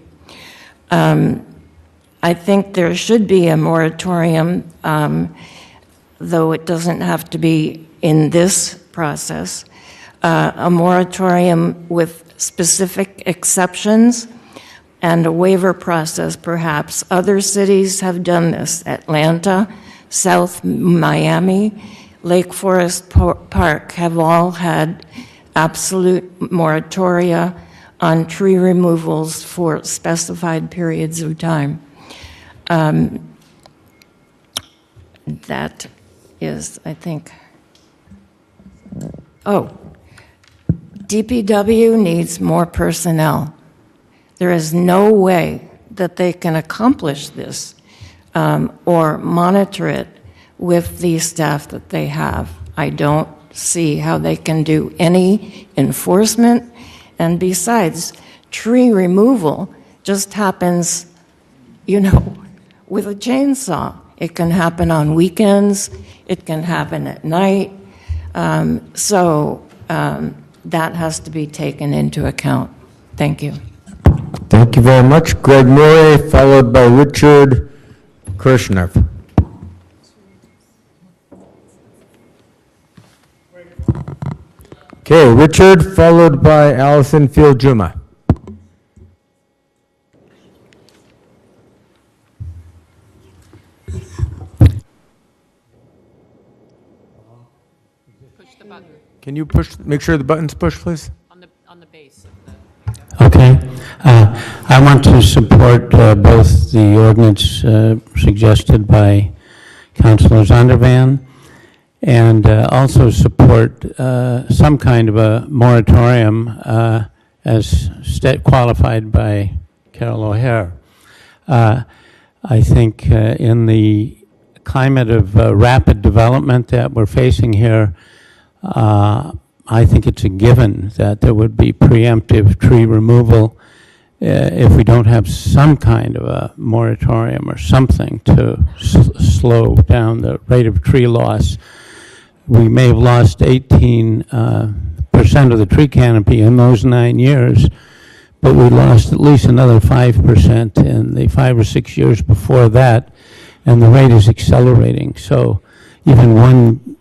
I think there should be a moratorium, though it doesn't have to be in this process, a moratorium with specific exceptions and a waiver process, perhaps. Other cities have done this. Atlanta, South Miami, Lake Forest Park have all had absolute moratoria on tree removals for specified periods of time. That is, I think, DPW needs more personnel. There is no way that they can accomplish this or monitor it with the staff that they have. I don't see how they can do any enforcement. And besides, tree removal just happens, with a chainsaw. It can happen on weekends. It can happen at night. That has to be taken into account. Thank you. Thank you very much. Greg Morey, followed by Richard Kirshner. Okay, Richard, followed by Allison Field-Juma. Push the button Can you make sure the button's pushed, please? on the base of Okay. I want to support both the ordinance suggested by Councilor Zondervan and also support some kind of a moratorium as qualified by Carol O'Hare. I think in the climate of rapid development that we're facing here, I think it's a given that there would be preemptive tree removal if we don't have some kind of a moratorium or something to slow down the rate of tree loss. We may have lost 18% 100% of the tree canopy in those 9 years, but we lost at least another 5% in the 5 or 6 years before that, and the rate is accelerating. So even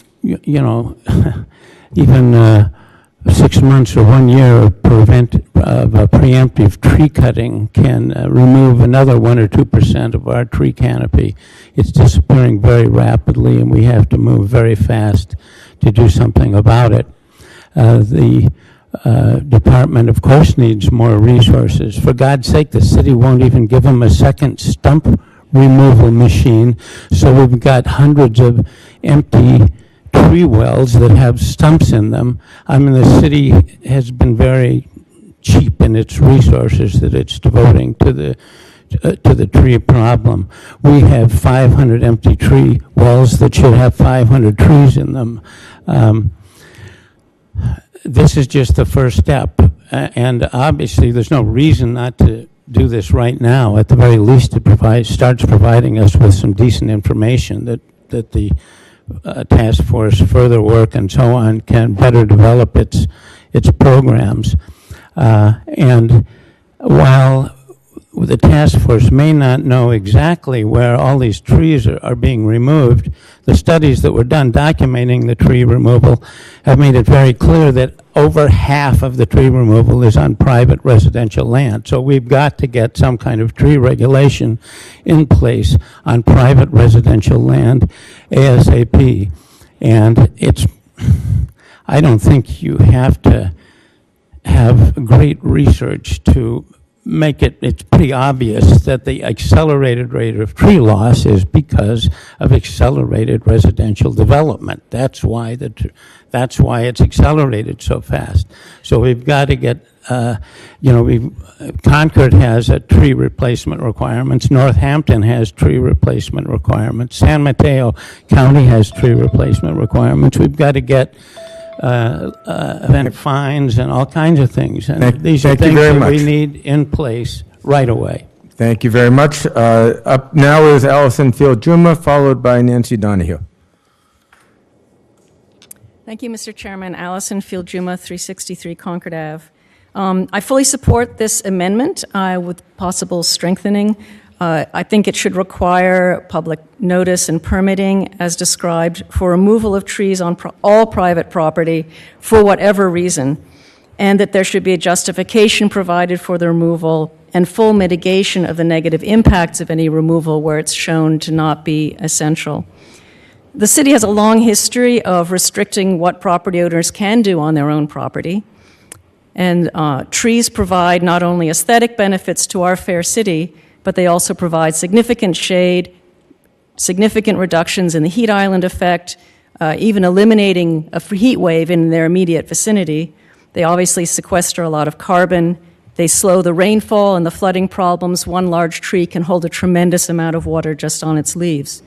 even 6 months or 1 year of preemptive tree cutting can remove another 1 or 2% of our tree canopy. It's disappearing very rapidly, and we have to move very fast to do something about it. The department, of course, needs more resources. For God's sake, the city won't even give them a second stump removal machine, so we've got hundreds of empty tree wells that have stumps in them. I mean, the city has been very cheap in its resources that it's devoting to the tree problem. We have 500 empty tree wells that should have 500 trees in them. This is just the first step, and obviously there's no reason not to do this right now. At the very least, it starts providing us with some decent information that the task force, further work, and so on can better develop its programs. And while the task force may not know exactly where all these trees are being removed, the studies that were done documenting the tree removal have made it very clear that over half of the tree removal is on private residential land. So we've got to get some kind of tree regulation in place on private residential land ASAP. And I don't think you have to have great research to make it's pretty obvious that the accelerated rate of tree loss is because of accelerated residential development. That's why it's accelerated so fast. So we've got to get, Concord has a tree replacement requirements. Northampton has tree replacement requirements. San Mateo County has tree replacement requirements. We've got to get event fines and all kinds of things. And these are things that we need in place right away. Thank you very much. Up now is Allison Field-Juma, followed by Nancy Donahue. Thank you, Mr. Chairman. Allison Field-Juma, 363 Concord Ave. I fully support this amendment with possible strengthening. I think it should require public notice and permitting as described for removal of trees on all private property for whatever reason, and that there should be a justification provided for the removal and full mitigation of the negative impacts of any removal where it's shown to not be essential. The city has a long history of restricting what property owners can do on their own property, and trees provide not only aesthetic benefits to our fair city, but they also provide significant shade, significant reductions in the heat island effect, even eliminating a heat wave in their immediate vicinity. They obviously sequester a lot of carbon. They slow the rainfall and the flooding problems. One large tree can hold a tremendous amount of water just on its leaves.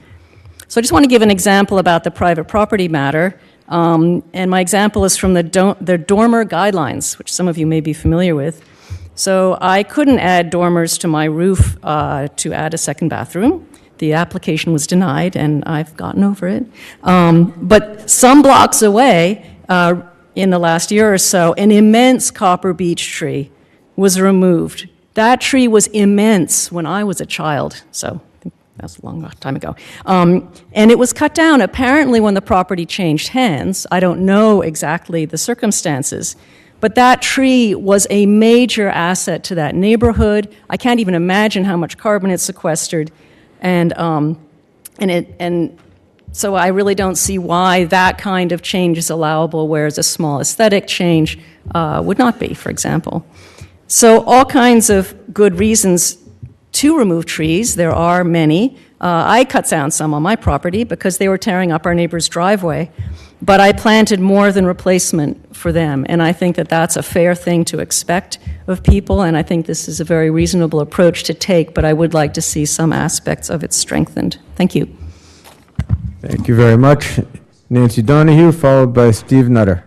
So I just want to give an example about the private property matter. And my example is from the dormer guidelines, which some of you may be familiar with. So I couldn't add dormers to my roof to add a second bathroom. The application was denied, and I've gotten over it. But some blocks away, in the last year or so, an immense copper beech tree was removed. That tree was immense when I was a child, so that's a long time ago. And it was cut down apparently when the property changed hands. I don't know exactly the circumstances. But that tree was a major asset to that neighborhood. I can't even imagine how much carbon it sequestered. And so I really don't see why that kind of change is allowable, whereas a small aesthetic change would not be, for example. So all kinds of good reasons to remove trees. There are many. I cut down some on my property because they were tearing up our neighbor's driveway. But I planted more than replacement for them, and I think that that's a fair thing to expect of people, and I think this is a very reasonable approach to take, but I would like to see some aspects of it strengthened. Thank you. Thank you very much. Nancy Donahue, followed by Steve Nutter.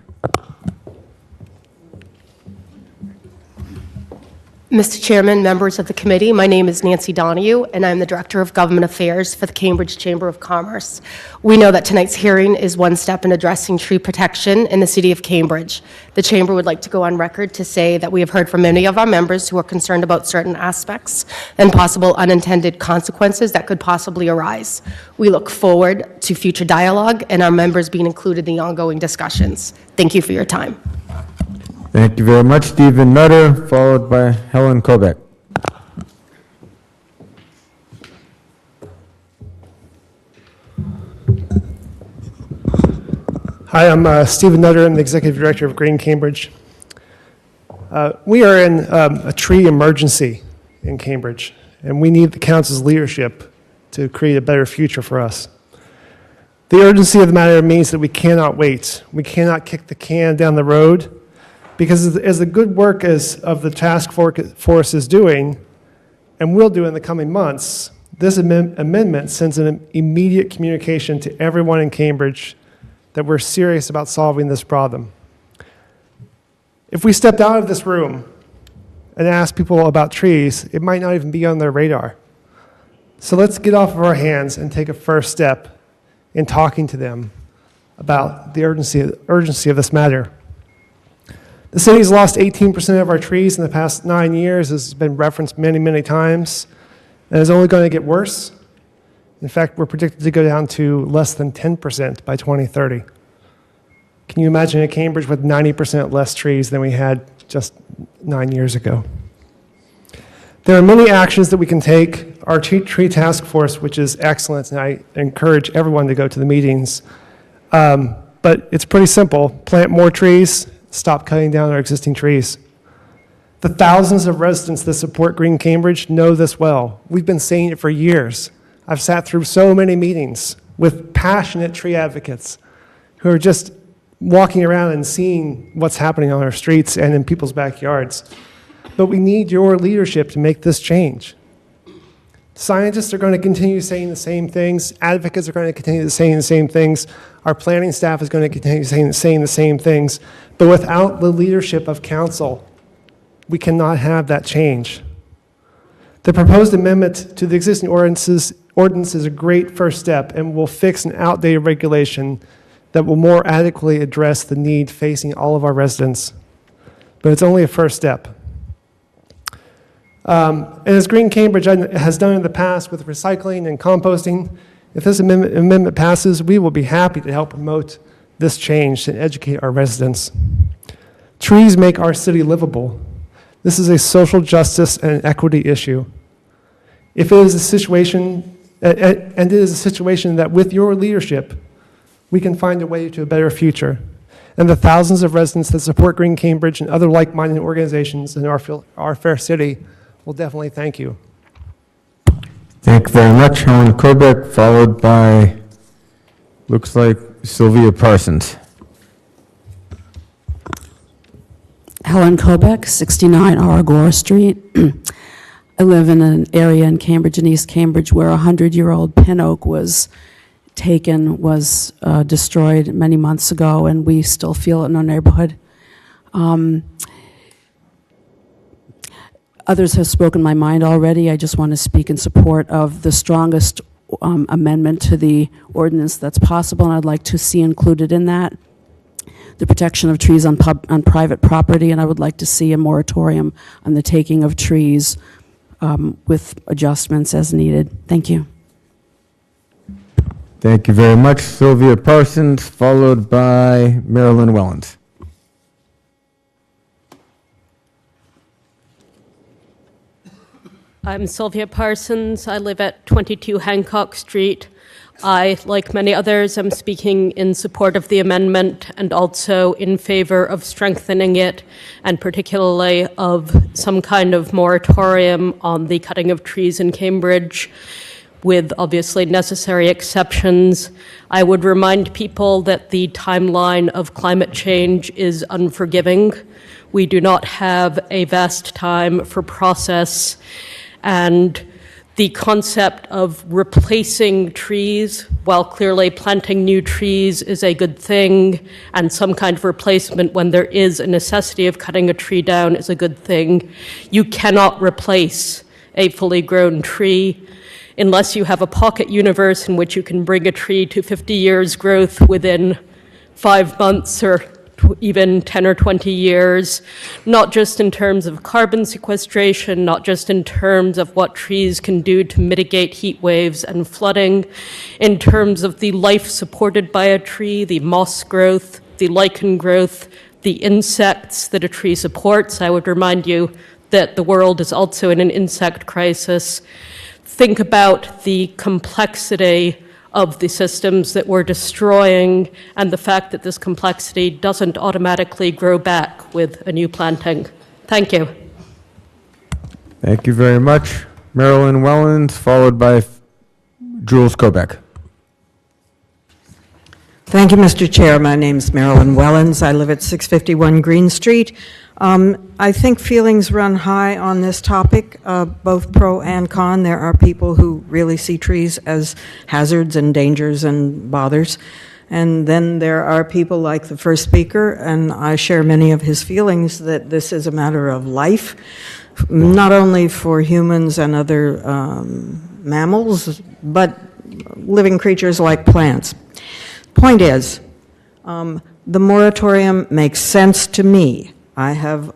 Mr. Chairman, members of the committee, my name is Nancy Donahue, and I'm the Director of Government Affairs for the Cambridge Chamber of Commerce. We know that tonight's hearing is one step in addressing tree protection in the city of Cambridge. The Chamber would like to go on record to say that we have heard from many of our members who are concerned about certain aspects and possible unintended consequences that could possibly arise. We look forward to future dialogue and our members being included in the ongoing discussions. Thank you for your time. Thank you very much, Stephen Nutter, followed by Helen Kobeck. Hi, I'm Stephen Nutter. I'm the Executive Director of Green Cambridge. We are in a tree emergency in Cambridge, and we need the council's leadership to create a better future for us. The urgency of the matter means that we cannot wait. We cannot kick the can down the road, because as the good work of the task force is doing, and will do in the coming months, this amendment sends an immediate communication to everyone in Cambridge that we're serious about solving this problem. If we stepped out of this room and asked people about trees, it might not even be on their radar. So let's get off of our hands and take a first step in talking to them about the urgency of this matter. The city's lost 18% of our trees in the past 9 years, as has been referenced many, many times, and is only going to get worse. In fact, we're predicted to go down to less than 10% by 2030. Can you imagine a Cambridge with 90% less trees than we had just 9 years ago? There are many actions that we can take. Our tree task force, which is excellent, and I encourage everyone to go to the meetings, but it's pretty simple. Plant more trees, stop cutting down our existing trees. The thousands of residents that support Green Cambridge know this well. We've been saying it for years. I've sat through so many meetings with passionate tree advocates who are just walking around and seeing what's happening on our streets and in people's backyards. But we need your leadership to make this change. Scientists are going to continue saying the same things. Advocates are going to continue saying the same things. Our planning staff is going to continue saying the same things. But without the leadership of council, we cannot have that change. The proposed amendment to the existing ordinance is a great first step and will fix an outdated regulation that will more adequately address the need facing all of our residents. But it's only a first step. And as Green Cambridge has done in the past with recycling and composting, if this amendment passes, we will be happy to help promote this change and educate our residents. Trees make our city livable. This is a social justice and equity issue. If it is a situation, and it is a situation that with your leadership, we can find a way to a better future. And the thousands of residents that support Green Cambridge and other like-minded organizations in our fair city will definitely thank you. Thank you very much, Helen Kobeck, followed by, looks like, Sylvia Parsons. Helen Kobeck, 69 Aragora Street. I live in an area in Cambridge and East Cambridge where a 100-year-old pin oak was destroyed many months ago, and we still feel it in our neighborhood. Others have spoken my mind already. I just want to speak in support of the strongest amendment to the ordinance that's possible, and I'd like to see included in that the protection of trees on private property, and I would like to see a moratorium on the taking of trees with adjustments as needed. Thank you. Thank you very much, Sylvia Parsons, followed by Marilyn Wellens. I'm Sylvia Parsons. I live at 22 Hancock Street. I, like many others, am speaking in support of the amendment and also in favor of strengthening it, and particularly of some kind of moratorium on the cutting of trees in Cambridge, with obviously necessary exceptions. I would remind people that the timeline of climate change is unforgiving. We do not have a vast time for process, and the concept of replacing trees, while clearly planting new trees is a good thing, and some kind of replacement when there is a necessity of cutting a tree down is a good thing, you cannot replace a fully grown tree unless you have a pocket universe in which you can bring a tree to 50 years growth within 5 months or even 10 or 20 years, not just in terms of carbon sequestration, not just in terms of what trees can do to mitigate heat waves and flooding, in terms of the life supported by a tree, the moss growth, the lichen growth, the insects that a tree supports. I would remind you that the world is also in an insect crisis. Think about the complexity of the systems that we're destroying and the fact that this complexity doesn't automatically grow back with a new planting. Thank you. Thank you very much. Marilyn Wellens, followed by Jules Kobeck. Thank you, Mr. Chair. My name is Marilyn Wellens. I live at 651 Green Street. I think feelings run high on this topic, both pro and con. There are people who really see trees as hazards and dangers and bothers. And then there are people like the first speaker, and I share many of his feelings that this is a matter of life, not only for humans and other mammals, but living creatures like plants. Point is, the moratorium makes sense to me. I have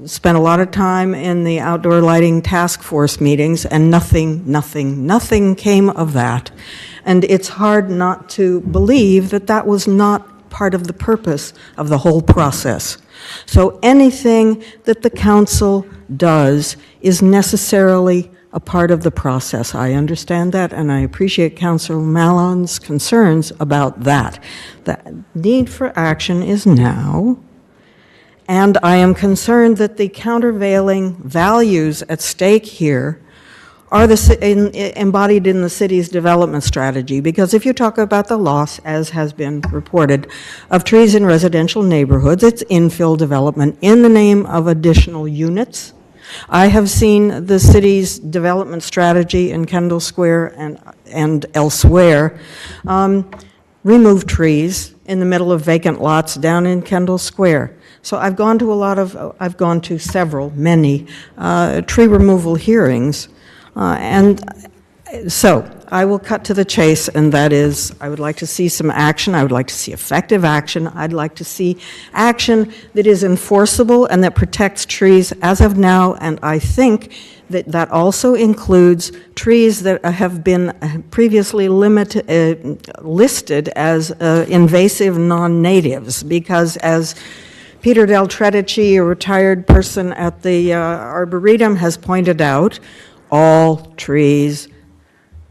spent a lot of time in the outdoor lighting task force meetings, and nothing came of that. And it's hard not to believe that that was not part of the purpose of the whole process. So anything that the council does is necessarily a part of the process. I understand that, and I appreciate Councilor Mallon's concerns about that. The need for action is now, and I am concerned that the countervailing values at stake here are embodied in the city's development strategy, because if you talk about the loss, as has been reported, of trees in residential neighborhoods, it's infill development in the name of additional units. I have seen the city's development strategy in Kendall Square and elsewhere remove trees in the middle of vacant lots down in Kendall Square. So I've gone to many tree removal hearings, and so I will cut to the chase, and that is, I would like to see some action. I would like to see effective action. I'd like to see action that is enforceable and that protects trees as of now, and I think that that also includes trees that have been previously listed as invasive non-natives, because as Peter Del Tredici, a retired person at the Arboretum, has pointed out, all trees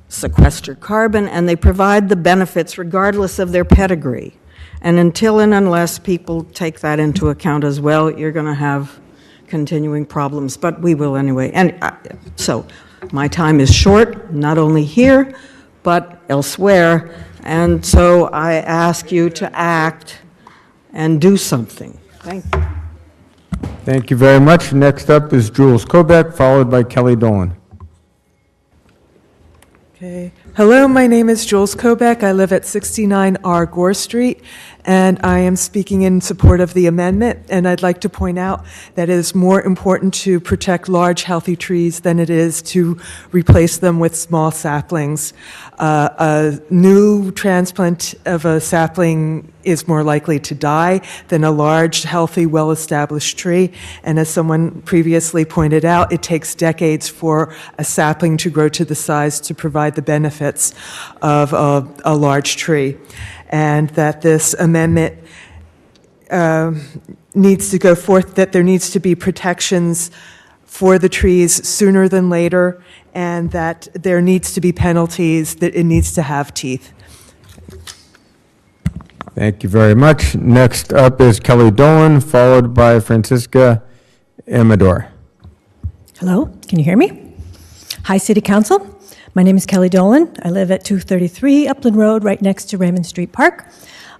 sequester carbon, and they provide the benefits regardless of their pedigree. And until and unless people take that into account as well, you're going to have continuing problems, but we will anyway. And so my time is short, not only here, but elsewhere, and so I ask you to act and do something. Thank you. Thank you very much. Next up is Jules Kobeck, followed by Kelly Dolan. Okay. Hello, my name is Jules Kobeck. I live at 69R Gore Street, and I am speaking in support of the amendment. And I'd like to point out that it is more important to protect large, healthy trees than it is to replace them with small saplings. A new transplant of a sapling is more likely to die than a large, healthy, well-established tree. And as someone previously pointed out, it takes decades for a sapling to grow to the size to provide the benefits of a large tree. And that this amendment needs to go forth, that there needs to be protections for the trees sooner than later, and that there needs to be penalties, that it needs to have teeth. Thank you very much. Next up is Kelly Dolan, followed by Francisca Amador. Hello, can you hear me? Hi, City Council. My name is Kelly Dolan. I live at 233 Upland Road, right next to Raymond Street Park.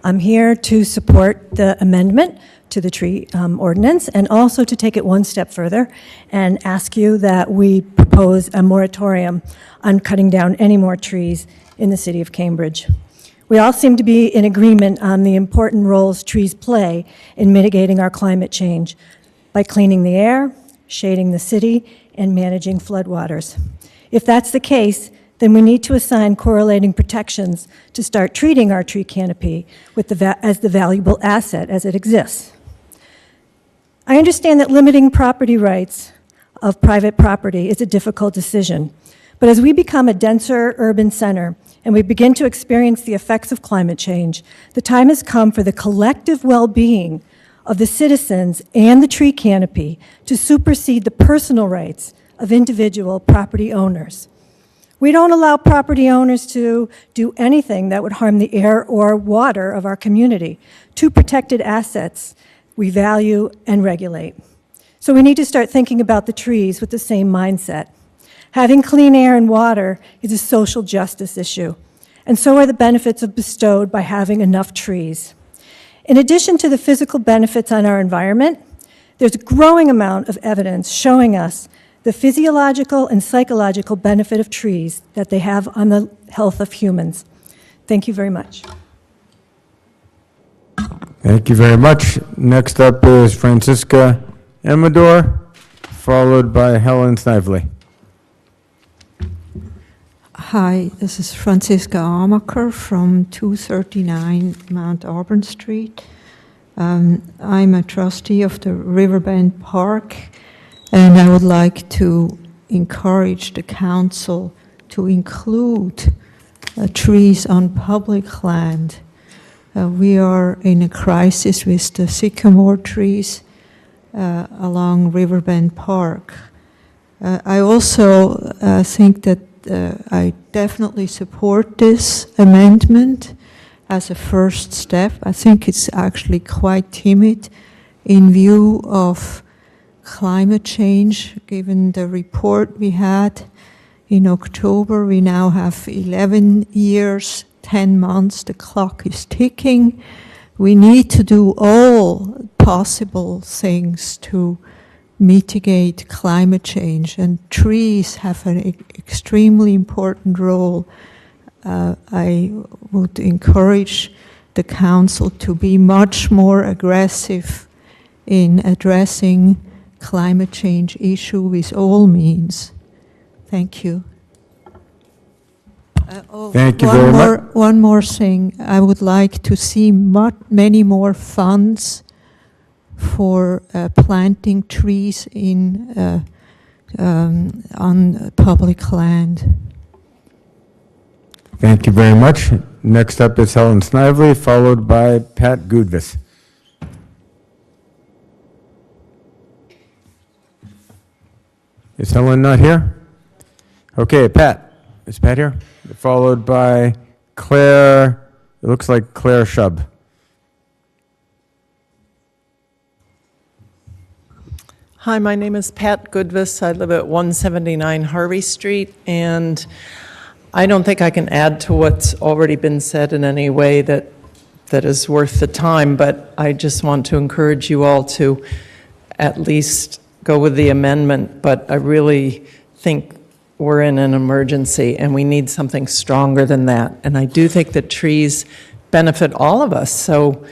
I'm here to support the amendment to the tree ordinance and also to take it one step further and ask you that we propose a moratorium on cutting down any more trees in the city of Cambridge. We all seem to be in agreement on the important roles trees play in mitigating our climate change by cleaning the air, shading the city, and managing floodwaters. If that's the case, then we need to assign correlating protections to start treating our tree canopy as the valuable asset as it exists. I understand that limiting property rights of private property is a difficult decision, but as we become a denser urban center and we begin to experience the effects of climate change, the time has come for the collective well-being of the citizens and the tree canopy to supersede the personal rights of individual property owners. We don't allow property owners to do anything that would harm the air or water of our community, two protected assets we value and regulate. So we need to start thinking about the trees with the same mindset. Having clean air and water is a social justice issue, and so are the benefits bestowed by having enough trees. In addition to the physical benefits on our environment, there's a growing amount of evidence showing us the physiological and psychological benefit of trees that they have on the health of humans. Thank you very much. Thank you very much. Next up is Francisca Amador, followed by Helen Snively. Hi, this is Francisca Amaker from 239 Mount Auburn Street. I'm a trustee of the Riverbend Park, and I would like to encourage the council to include trees on public land. We are in a crisis with the sycamore trees along Riverbend Park. I also think that I definitely support this amendment as a first step. I think it's actually quite timid in view of climate change, given the report we had in October. We now have 11 years, 10 months, the clock is ticking. We need to do all possible things to mitigate climate change, and trees have an extremely important role. I would encourage the council to be much more aggressive in addressing climate change issue with all means. Thank you. Thank you very much. One more thing. I would like to see many more funds for planting trees on public land. Thank you very much. Next up is Helen Snively, followed by Pat Goodvis. Is Helen not here? Okay, Pat. Is Pat here? Followed by Claire, it looks like Claire Shub. Hi, my name is Pat Goodvis. I live at 179 Harvey Street, and I don't think I can add to what's already been said in any way that is worth the time, but I just want to encourage you all to at least go with the amendment. But I really think we're in an emergency, and we need something stronger than that. And I do think that trees benefit all of us, so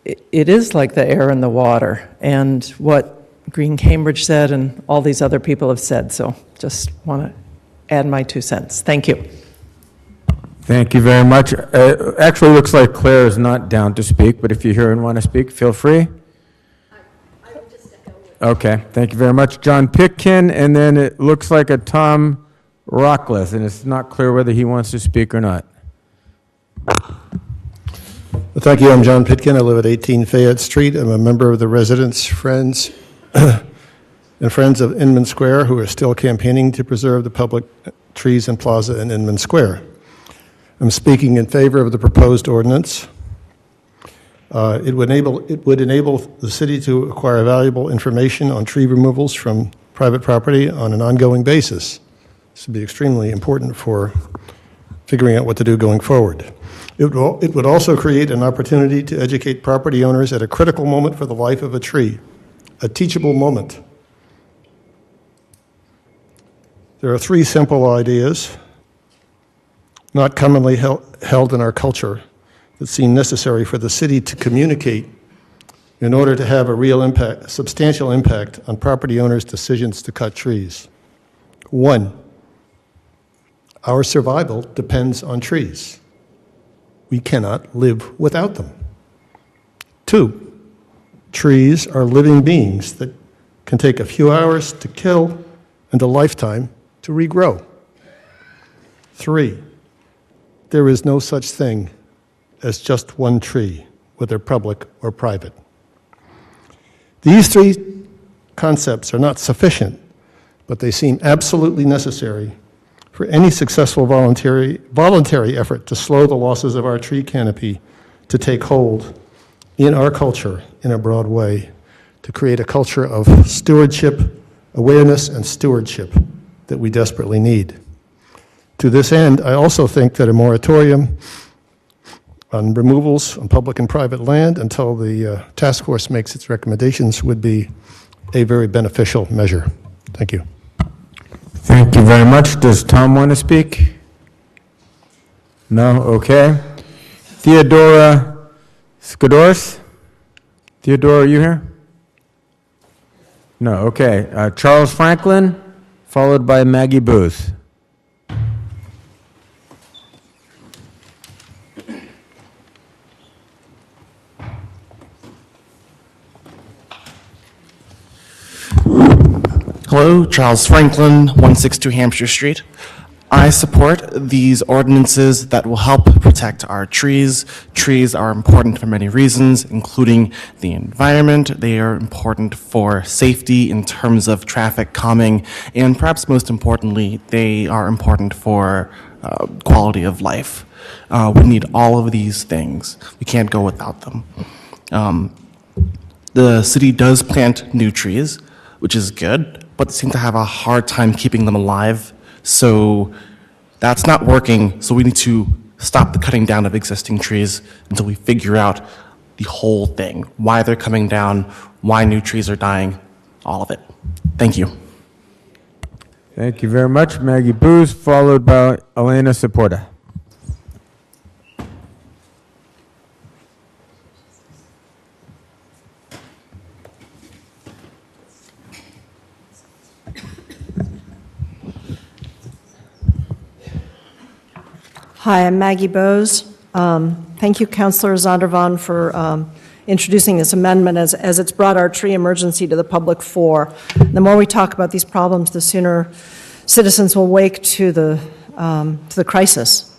it is like the air and the water, and what Green Cambridge said and all these other people have said. So just want to add my 2 cents. Thank you. Thank you very much. Actually, looks like Claire is not down to speak, but if you're here and want to speak, feel free. Okay, thank you very much. John Pitkin, and then it looks like a Tom Rockless, and it's not clear whether he wants to speak or not. Thank you. I'm John Pitkin. I live at 18 Fayette Street. I'm a member of the Residents' Friends and Friends of Inman Square, who are still campaigning to preserve the public trees and plaza in Inman Square. I'm speaking in favor of the proposed ordinance. It would enable the city to acquire valuable information on tree removals from private property on an ongoing basis. This would be extremely important for figuring out what to do going forward. It would also create an opportunity to educate property owners at a critical moment for the life of a tree, a teachable moment. There are three simple ideas, not commonly held in our culture, that seem necessary for the city to communicate in order to have a real impact, substantial impact on property owners' decisions to cut trees. One, our survival depends on trees. We cannot live without them. Two, trees are living beings that can take a few hours to kill and a lifetime to regrow. Three, there is no such thing as just one tree, whether public or private. These three concepts are not sufficient, but they seem absolutely necessary for any successful voluntary effort to slow the losses of our tree canopy to take hold in our culture in a broad way, to create a culture of stewardship, awareness, and stewardship that we desperately need. To this end, I also think that a moratorium on removals on public and private land until the task force makes its recommendations would be a very beneficial measure. Thank you. Thank you very much. Does Tom want to speak? No? Okay. Theodora Skidors? Theodora, are you here? No, okay. Charles Franklin, followed by Maggie Booth. Hello, Charles Franklin, 162 Hampshire Street. I support these ordinances that will help protect our trees. Trees are important for many reasons, including the environment. They are important for safety in terms of traffic calming, and perhaps most importantly, they are important for quality of life. We need all of these things. We can't go without them. The city does plant new trees, which is good, but seem to have a hard time keeping them alive. So that's not working. So we need to stop the cutting down of existing trees until we figure out the whole thing, why they're coming down, why new trees are dying, all of it. Thank you. Thank you very much, Maggie Booth, followed by Elena Saporta. Hi, I'm Maggie Bowes. Thank you, Councillor Zondervan, for introducing this amendment as it's brought our tree emergency to the public fore. The more we talk about these problems, the sooner citizens will wake to the crisis.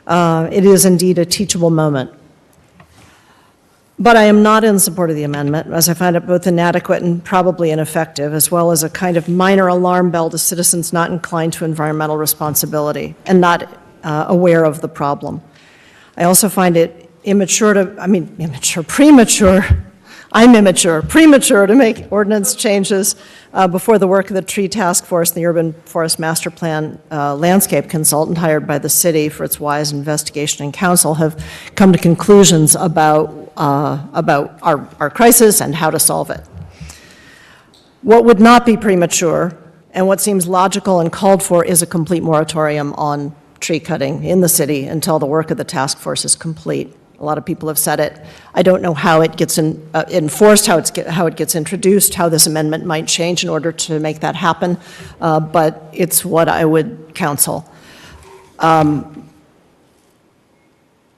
It is indeed a teachable moment. But I am not in support of the amendment, as I find it both inadequate and probably ineffective, as well as a kind of minor alarm bell to citizens not inclined to environmental responsibility and not aware of the problem. I also find it premature to make ordinance changes before the work of the Tree Task Force and the Urban Forest Master Plan landscape consultant hired by the city for its wise investigation and counsel have come to conclusions about our crisis and how to solve it. What would not be premature, and what seems logical and called for, is a complete moratorium on tree cutting in the city until the work of the task force is complete. A lot of people have said it. I don't know how it gets enforced, how it gets introduced, how this amendment might change in order to make that happen, but it's what I would counsel. I'm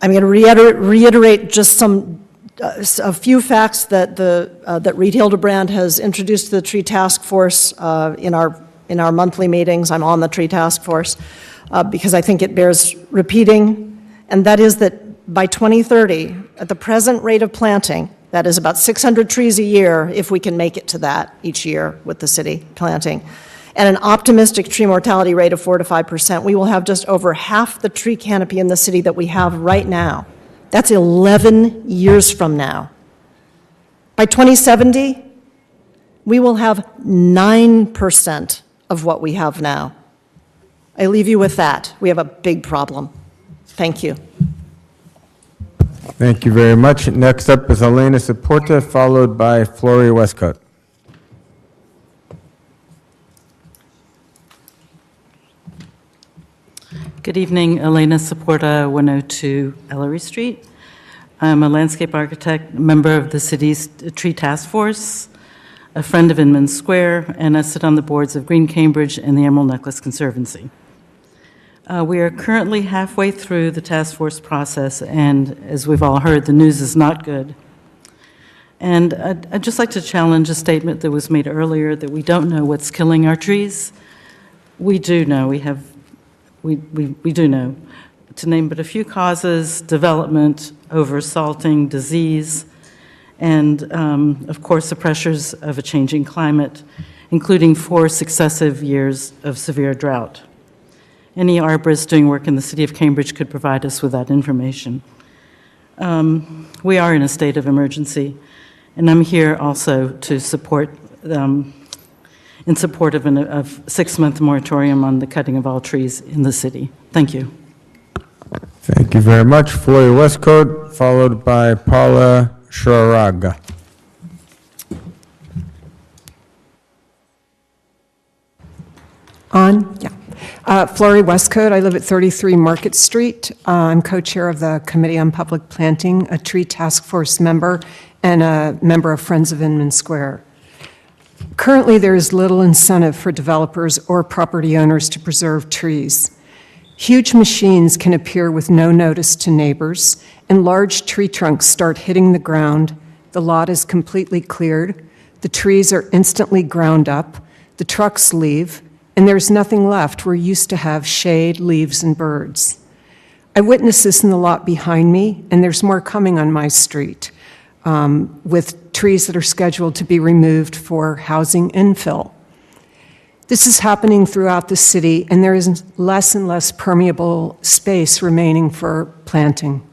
going to reiterate just a few facts that Reed Hildebrand has introduced to the Tree Task Force in our monthly meetings. I'm on the Tree Task Force. Because I think it bears repeating, and that is that by 2030, at the present rate of planting, that is about 600 trees a year, if we can make it to that each year with the city planting, and an optimistic tree mortality rate of 4 to 5%, we will have just over half the tree canopy in the city that we have right now. That's 11 years from now. By 2070, we will have 9% of what we have now. I leave you with that. We have a big problem. Thank you. Thank you very much. Next up is Elena Saporta, followed by Flory Westcott. Good evening, Elena Saporta, 102 Ellery Street. I'm a landscape architect, member of the city's tree task force, a friend of Inman Square, and I sit on the boards of Green Cambridge and the Emerald Necklace Conservancy. We are currently halfway through the task force process, and as we've all heard, the news is not good. And I'd just like to challenge a statement that was made earlier that we don't know what's killing our trees. We do know. We do know. To name but a few causes: development, oversalting, disease, and of course the pressures of a changing climate, including 4 successive years of severe drought. Any arborist doing work in the city of Cambridge could provide us with that information. We are in a state of emergency, and I'm here also to support, in support of a 6-month moratorium on the cutting of all trees in the city. Thank you. Thank you very much. Flory Westcott, followed by Paula Sharaga. On? Yeah. Flory Westcott. I live at 33 Market Street. I'm co-chair of the Committee on Public Planting, a tree task force member, and a member of Friends of Inman Square. Currently, there is little incentive for developers or property owners to preserve trees. Huge machines can appear with no notice to neighbors, and large tree trunks start hitting the ground. The lot is completely cleared. The trees are instantly ground up. The trucks leave, and there's nothing left. We're used to have shade, leaves, and birds. I witnessed this in the lot behind me, and there's more coming on my street, with trees that are scheduled to be removed for housing infill. This is happening throughout the city, and there is less and less permeable space remaining for planting.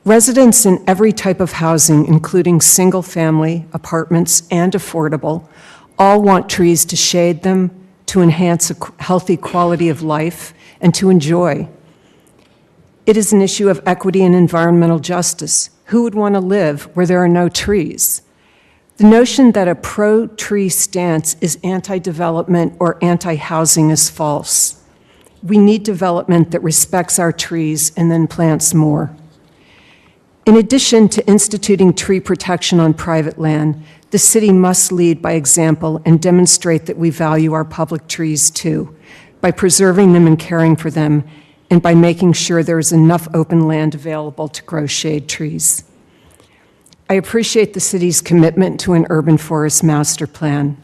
Residents in every type of housing, including single-family, apartments, and affordable, all want trees to shade them, to enhance a healthy quality of life, and to enjoy. It is an issue of equity and environmental justice. Who would want to live where there are no trees? The notion that a pro-tree stance is anti-development or anti-housing is false. We need development that respects our trees and then plants more. In addition to instituting tree protection on private land, the city must lead by example and demonstrate that we value our public trees too, by preserving them and caring for them, and by making sure there is enough open land available to grow shade trees. I appreciate the city's commitment to an urban forest master plan.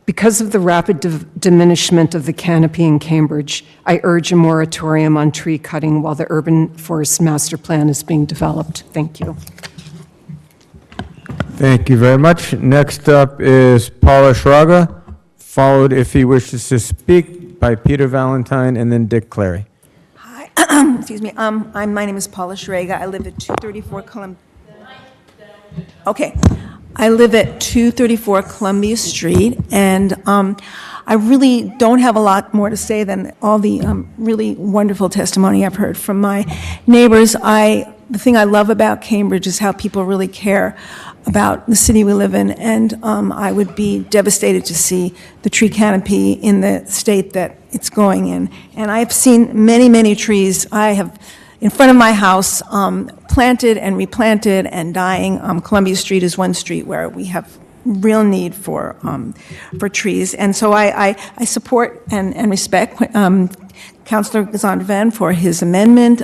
Because of the rapid diminishment of the canopy in Cambridge, I urge a moratorium on tree cutting while the urban forest master plan is being developed. Thank you. Thank you very much. Next up is Paula Shraga, followed, if he wishes to speak, by Peter Valentine and then Dick Clary. Hi, excuse me. My name is Paula Shraga. I live at 234 Columbia. Okay. I live at 234 Columbia Street, and I really don't have a lot more to say than all the really wonderful testimony I've heard from my neighbors. The thing I love about Cambridge is how people really care about the city we live in, and I would be devastated to see the tree canopy in the state that it's going in. And I've seen many, many trees. I have, in front of my house, planted and replanted and dying. Columbia Street is one street where we have real need for trees. And so I support and respect Councilor Zondervan for his amendment.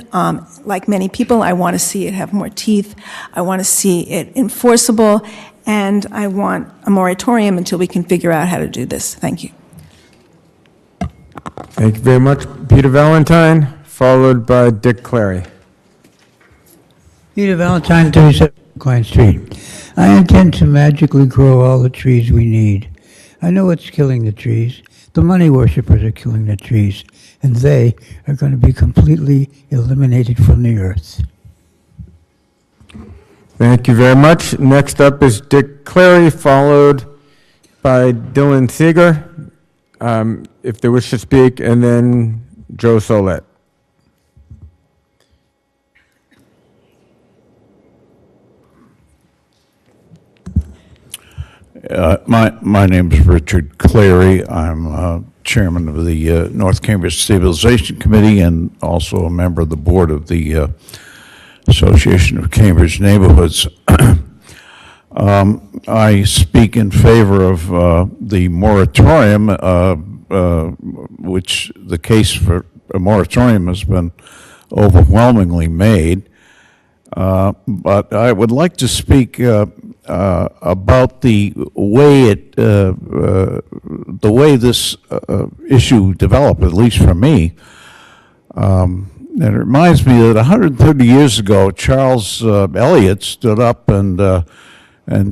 Like many people, I want to see it have more teeth. I want to see it enforceable, and I want a moratorium until we can figure out how to do this. Thank you. Thank you very much. Peter Valentine, followed by Dick Clary. Peter Valentine, 37 Klein Street. I intend to magically grow all the trees we need. I know what's killing the trees. The money worshippers are killing the trees, and they are going to be completely eliminated from the earth. Thank you very much. Next up is Dick Clary, followed by Dylan Seeger, if they wish to speak, and then Joe Solette. My name is Richard Clary. I'm chairman of the North Cambridge Stabilization Committee and also a member of the board of the Association of Cambridge Neighborhoods. I speak in favor of the moratorium, which the case for a moratorium has been overwhelmingly made. But I would like to speak about the way this issue developed, at least for me. And it reminds me that 130 years ago, Charles Eliot stood up and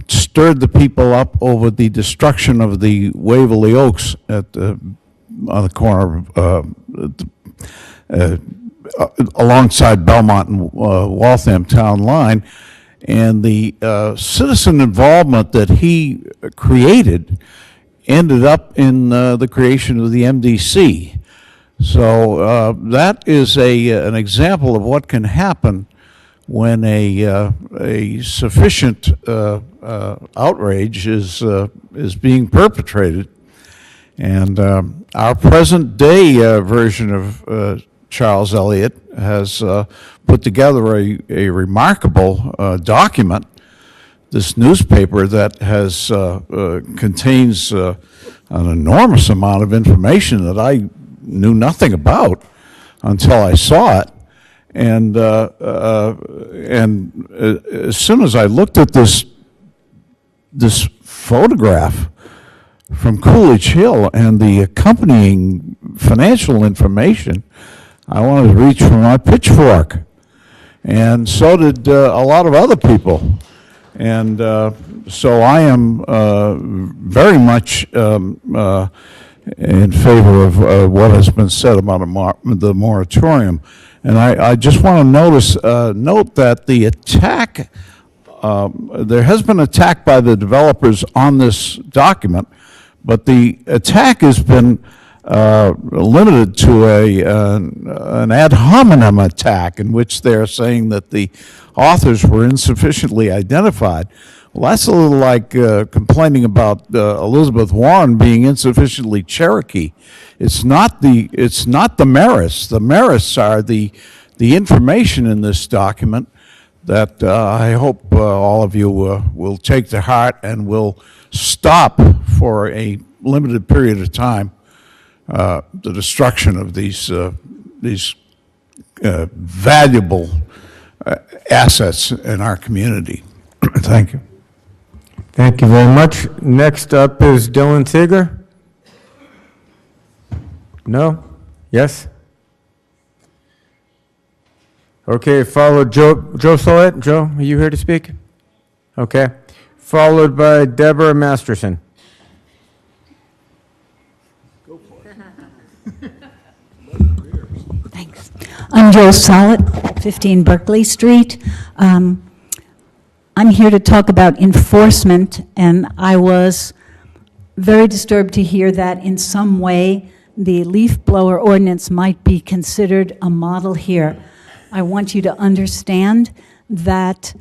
stirred the people up over the destruction of the Waverly Oaks on the corner of alongside Belmont and Waltham town line, and the citizen involvement that he created ended up in the creation of the MDC. So that is an example of what can happen when a sufficient outrage is being perpetrated. And our present day version of Charles Eliot has put together a remarkable document, this newspaper that has contains an enormous amount of information that I knew nothing about until I saw it. And as soon as I looked at this photograph from Coolidge Hill and the accompanying financial information, I wanted to reach for my pitchfork. And so did a lot of other people. And so I am very much in favor of what has been said about the moratorium. And I just want to note that the attack, there has been attack by the developers on this document, but the attack has been limited to an ad hominem attack in which they're saying that the authors were insufficiently identified. Well, that's a little like complaining about Elizabeth Warren being insufficiently Cherokee. It's not the merits. The merits are the information in this document that I hope all of you will take to heart and will stop for a limited period of time the destruction of these valuable assets in our community. Thank you. Thank you very much. Next up is Dylan Tigger. No? Yes? Okay, followed Joe Solet. Joe, are you here to speak? Okay. Followed by Deborah Masterson. Thanks. I'm Joe Solet, 15 Berkeley Street. I'm here to talk about enforcement, and I was very disturbed to hear that in some way the leaf blower ordinance might be considered a model here. I want you to understand that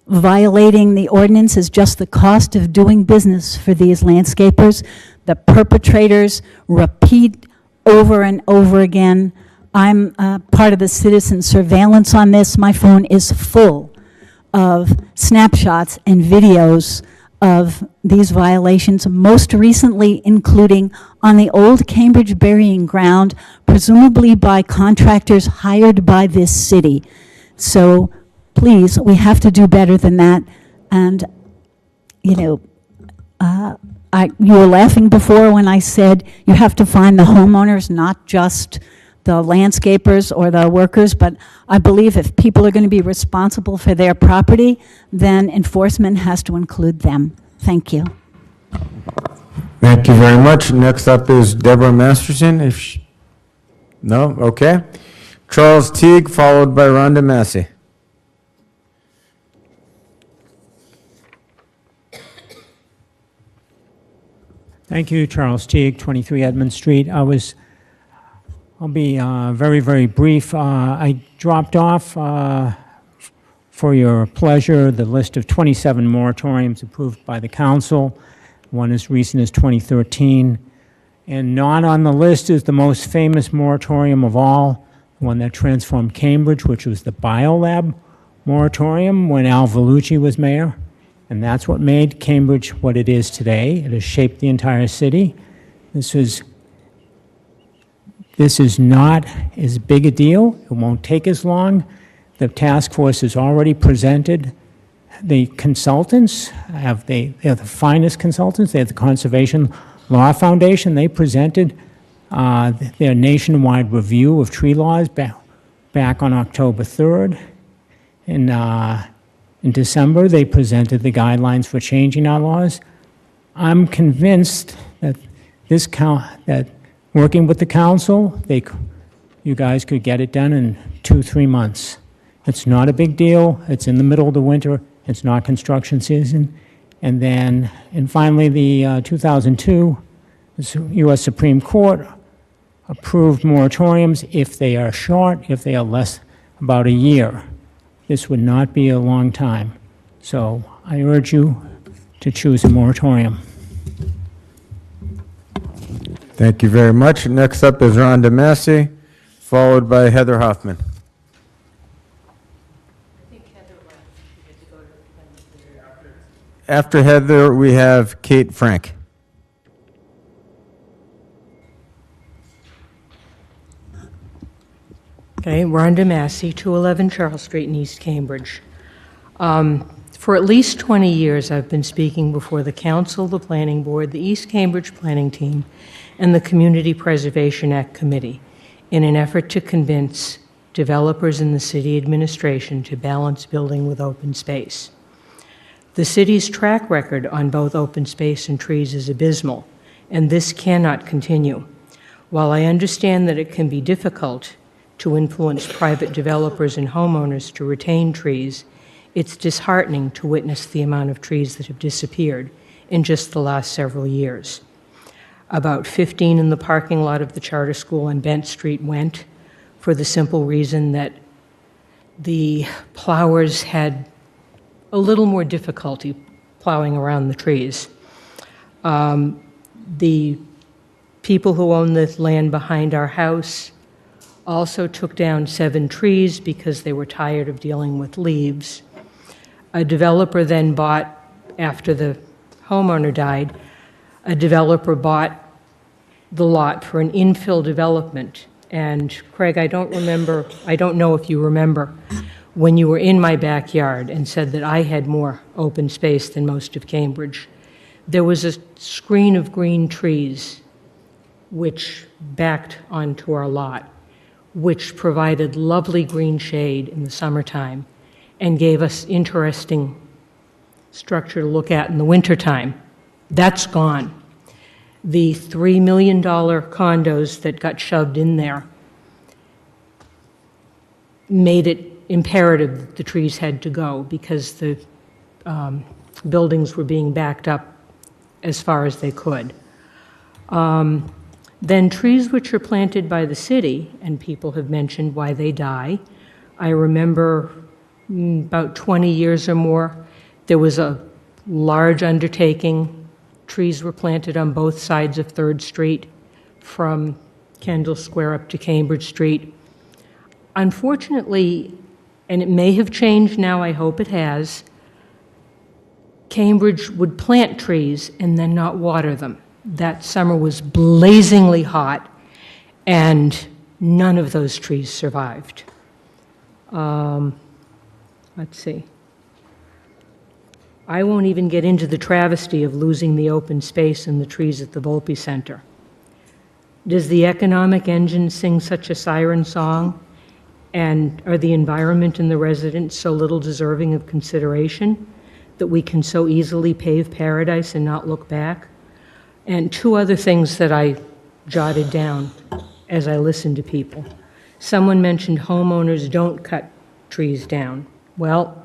violating the ordinance is just the cost of doing business for these landscapers. The perpetrators repeat over and over again. I'm part of the citizen surveillance on this. My phone is full of snapshots and videos of these violations, most recently including on the old Cambridge burying ground, presumably by contractors hired by this city. So please, we have to do better than that. And, you know, you were laughing before when I said you have to find the homeowners, not just the landscapers or the workers, but I believe if people are going to be responsible for their property, then enforcement has to include them. Thank you. Thank you very much. Next up is Deborah Masterson. No? Okay. Charles Teague, followed by Rhonda Massey. Thank you, Charles Teague, 23 Edmund Street. I'll be very, very brief. I dropped off for your pleasure the list of 27 moratoriums approved by the council. One as recent as 2013. And not on the list is the most famous moratorium of all, the one that transformed Cambridge, which was the Biolab moratorium when Al Vellucci was mayor. And that's what made Cambridge what it is today. It has shaped the entire city. This is not as big a deal. It won't take as long. The task force has already presented. The consultants they're the finest consultants. They have the Conservation Law Foundation. They presented their nationwide review of tree laws back on October 3rd. In December, they presented the guidelines for changing our laws. I'm convinced that that working with the council, you guys could get it done in 2-3 months. It's not a big deal. It's in the middle of the winter. It's not construction season. And finally, the 2002 U.S. Supreme Court approved moratoriums if they are short, if they are less, about a year. This would not be a long time. So I urge you to choose a moratorium. Thank you very much. Next up is Rhonda Massey, followed by Heather Hoffman. After Heather, we have Kate Frank. Okay, Rhonda Massey, 211 Charles Street in East Cambridge. For at least 20 years, I've been speaking before the council, the planning board, the East Cambridge planning team, and the Community Preservation Act Committee in an effort to convince developers in the city administration to balance building with open space. The city's track record on both open space and trees is abysmal, and this cannot continue. While I understand that it can be difficult to influence private developers and homeowners to retain trees, it's disheartening to witness the amount of trees that have disappeared in just the last several years. About 15 in the parking lot of the charter school on Bent Street went for the simple reason that the plowers had a little more difficulty plowing around the trees. The people who own the land behind our house also took down 7 trees because they were tired of dealing with leaves. A developer then bought, after the homeowner died, a developer bought the lot for an infill development. And Craig, I don't know if you remember, when you were in my backyard and said that I had more open space than most of Cambridge. There was a screen of green trees which backed onto our lot, which provided lovely green shade in the summertime and gave us interesting structure to look at in the wintertime. That's gone. The $3 million condos that got shoved in there made it imperative that the trees had to go because the buildings were being backed up as far as they could. Then trees which are planted by the city, and people have mentioned why they die. I remember about 20 years or more, there was a large undertaking. Trees were planted on both sides of 3rd Street from Kendall Square up to Cambridge Street. Unfortunately, and it may have changed now, I hope it has, Cambridge would plant trees and then not water them. That summer was blazingly hot, and none of those trees survived. Let's see. I won't even get into the travesty of losing the open space and the trees at the Volpe Center. Does the economic engine sing such a siren song? And are the environment and the residents so little deserving of consideration that we can so easily pave paradise and not look back? And 2 other things that I jotted down as I listened to people. Someone mentioned homeowners don't cut trees down. Well,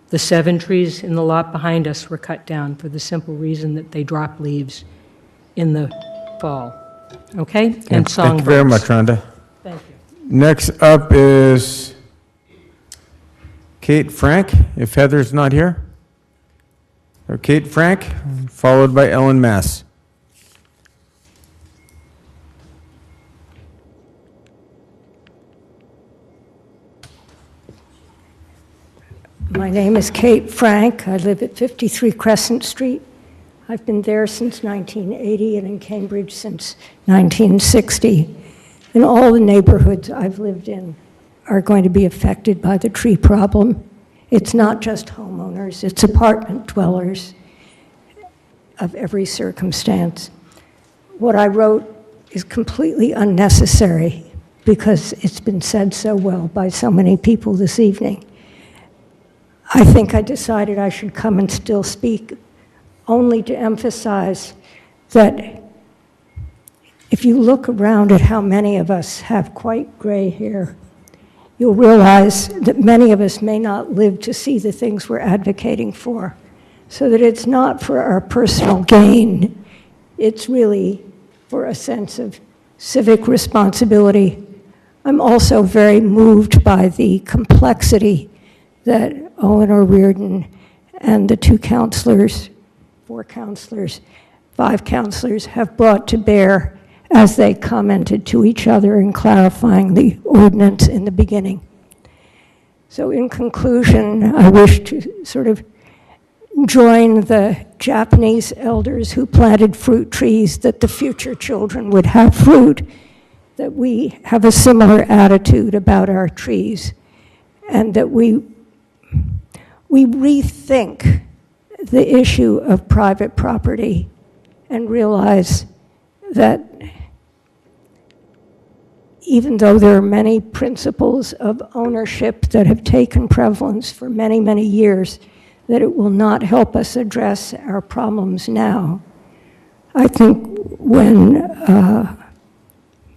the 7 trees in the lot behind us were cut down for the simple reason that they drop leaves in the fall. Okay? And songbirds. Thank you very much, Rhonda. Thank you. Next up is Kate Frank, if Heather's not here. So Kate Frank, followed by Ellen Mass. My name is Kate Frank. I live at 53 Crescent Street. I've been there since 1980 and in Cambridge since 1960. And all the neighborhoods I've lived in are going to be affected by the tree problem. It's not just homeowners, it's apartment dwellers of every circumstance. What I wrote is completely unnecessary because it's been said so well by so many people this evening. I think I decided I should come and still speak only to emphasize that if you look around at how many of us have quite gray hair, you'll realize that many of us may not live to see the things we're advocating for, so that it's not for our personal gain, it's really for a sense of civic responsibility. I'm also very moved by the complexity that Eleanor Reardon and the 2 counselors, 4 counselors, 5 counselors have brought to bear as they commented to each other in clarifying the ordinance in the beginning. So in conclusion, I wish to sort of join the Japanese elders who planted fruit trees that the future children would have fruit, that we have a similar attitude about our trees, and that we rethink the issue of private property and realize that even though there are many principles of ownership that have taken prevalence for many, many years, that it will not help us address our problems now. I think when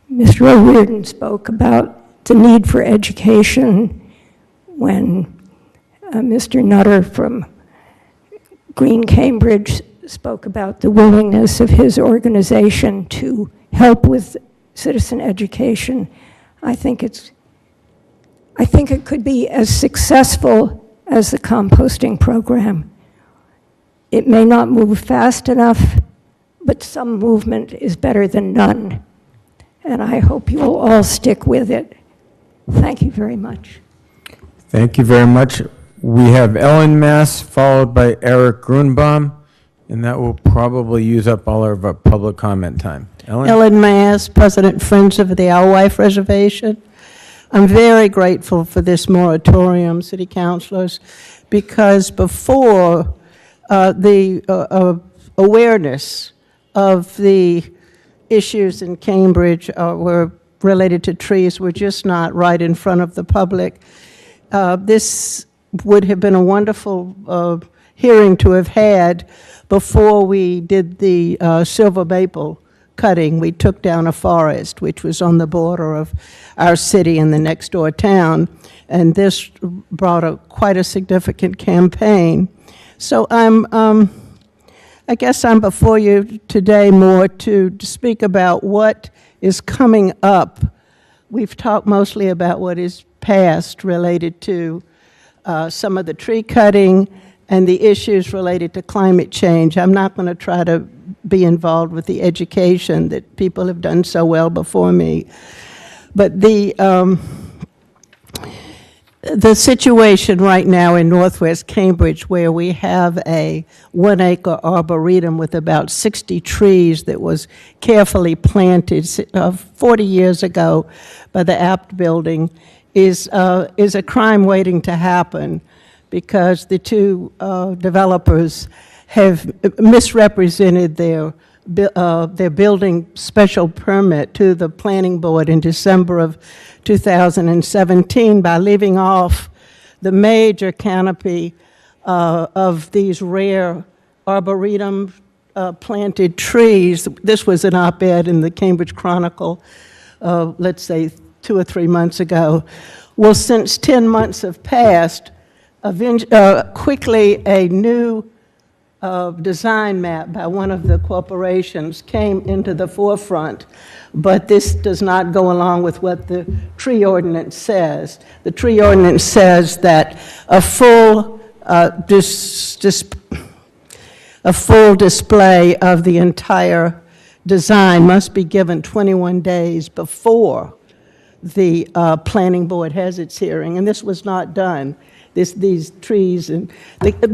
Mr. O'Riordan spoke about the need for education, when Mr. Nutter from Green Cambridge spoke about the willingness of his organization to help with citizen education, I think it could be as successful as the composting program. It may not move fast enough, but some movement is better than none. And I hope you will all stick with it. Thank you very much. Thank you very much. We have Ellen Mass, followed by Eric Grunbaum, and that will probably use up all of our public comment time. Ellen Mass, President, Friends of the Alewife Reservation. I'm very grateful for this moratorium, City Councilors, because before the awareness of the issues in Cambridge were related to trees were just not right in front of the public. This would have been a wonderful hearing to have had before we did the silver maple cutting. We took down a forest which was on the border of our city and the next door town, and this brought quite a significant campaign. So I guess I'm before you today more to speak about what is coming up. We've talked mostly about what is past related to some of the tree cutting and the issues related to climate change. I'm not going to try to be involved with the education that people have done so well before me. But the situation right now in Northwest Cambridge, where we have a 1-acre arboretum with about 60 trees that was carefully planted 40 years ago by the Apt Building, is a crime waiting to happen, because the 2 developers have misrepresented their building special permit to the planning board in December of 2017 by leaving off the major canopy of these rare arboretum planted trees. This was an op-ed in the Cambridge Chronicle, let's say 2 or 3 months ago. Well, since 10 months have passed, quickly a new design map by one of the corporations came into the forefront, but this does not go along with what the tree ordinance says. The tree ordinance says that a full display of the entire design must be given 21 days before the planning board has its hearing, and this was not done. These trees, and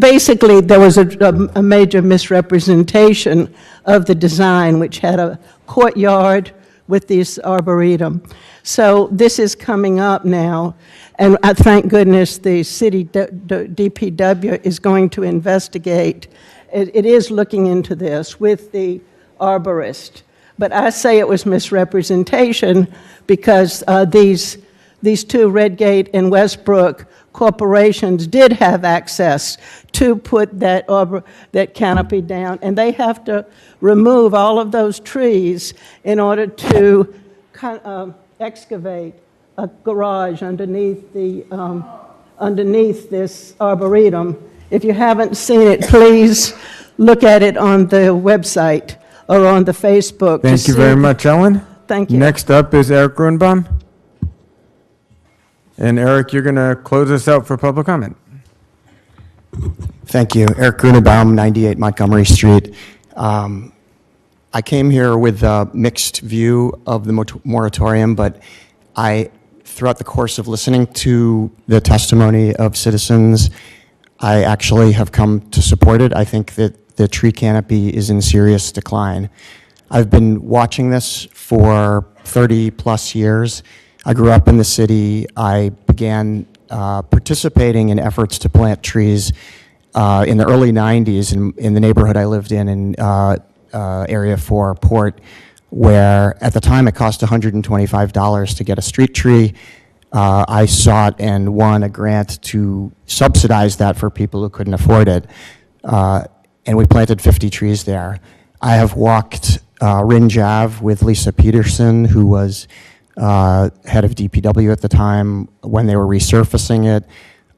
basically there was a major misrepresentation of the design, which had a courtyard with this arboretum. So this is coming up now, and thank goodness the city DPW is going to investigate. It is looking into this with the arborist. But I say it was misrepresentation because these two, Redgate and Westbrook corporations, did have access to put that canopy down, and they have to remove all of those trees in order to excavate a garage underneath this arboretum. If you haven't seen it, please look at it on the website or on the Facebook. Thank you very much, Ellen. Thank you. Next up is Eric Grunbaum. And Eric, you're going to close us out for public comment. Thank you. Eric Grunbaum, 98 Montgomery Street. I came here with a mixed view of the moratorium, but throughout the course of listening to the testimony of citizens, I actually have come to support it. I think that the tree canopy is in serious decline. I've been watching this for 30 plus years. I grew up in the city. I began participating in efforts to plant trees in the early 90s in the neighborhood I lived in Area 4 Port, where at the time it cost $125 to get a street tree. I sought and won a grant to subsidize that for people who couldn't afford it, and we planted 50 trees there. I have walked Ringe Ave with Lisa Peterson, who was head of DPW at the time when they were resurfacing it.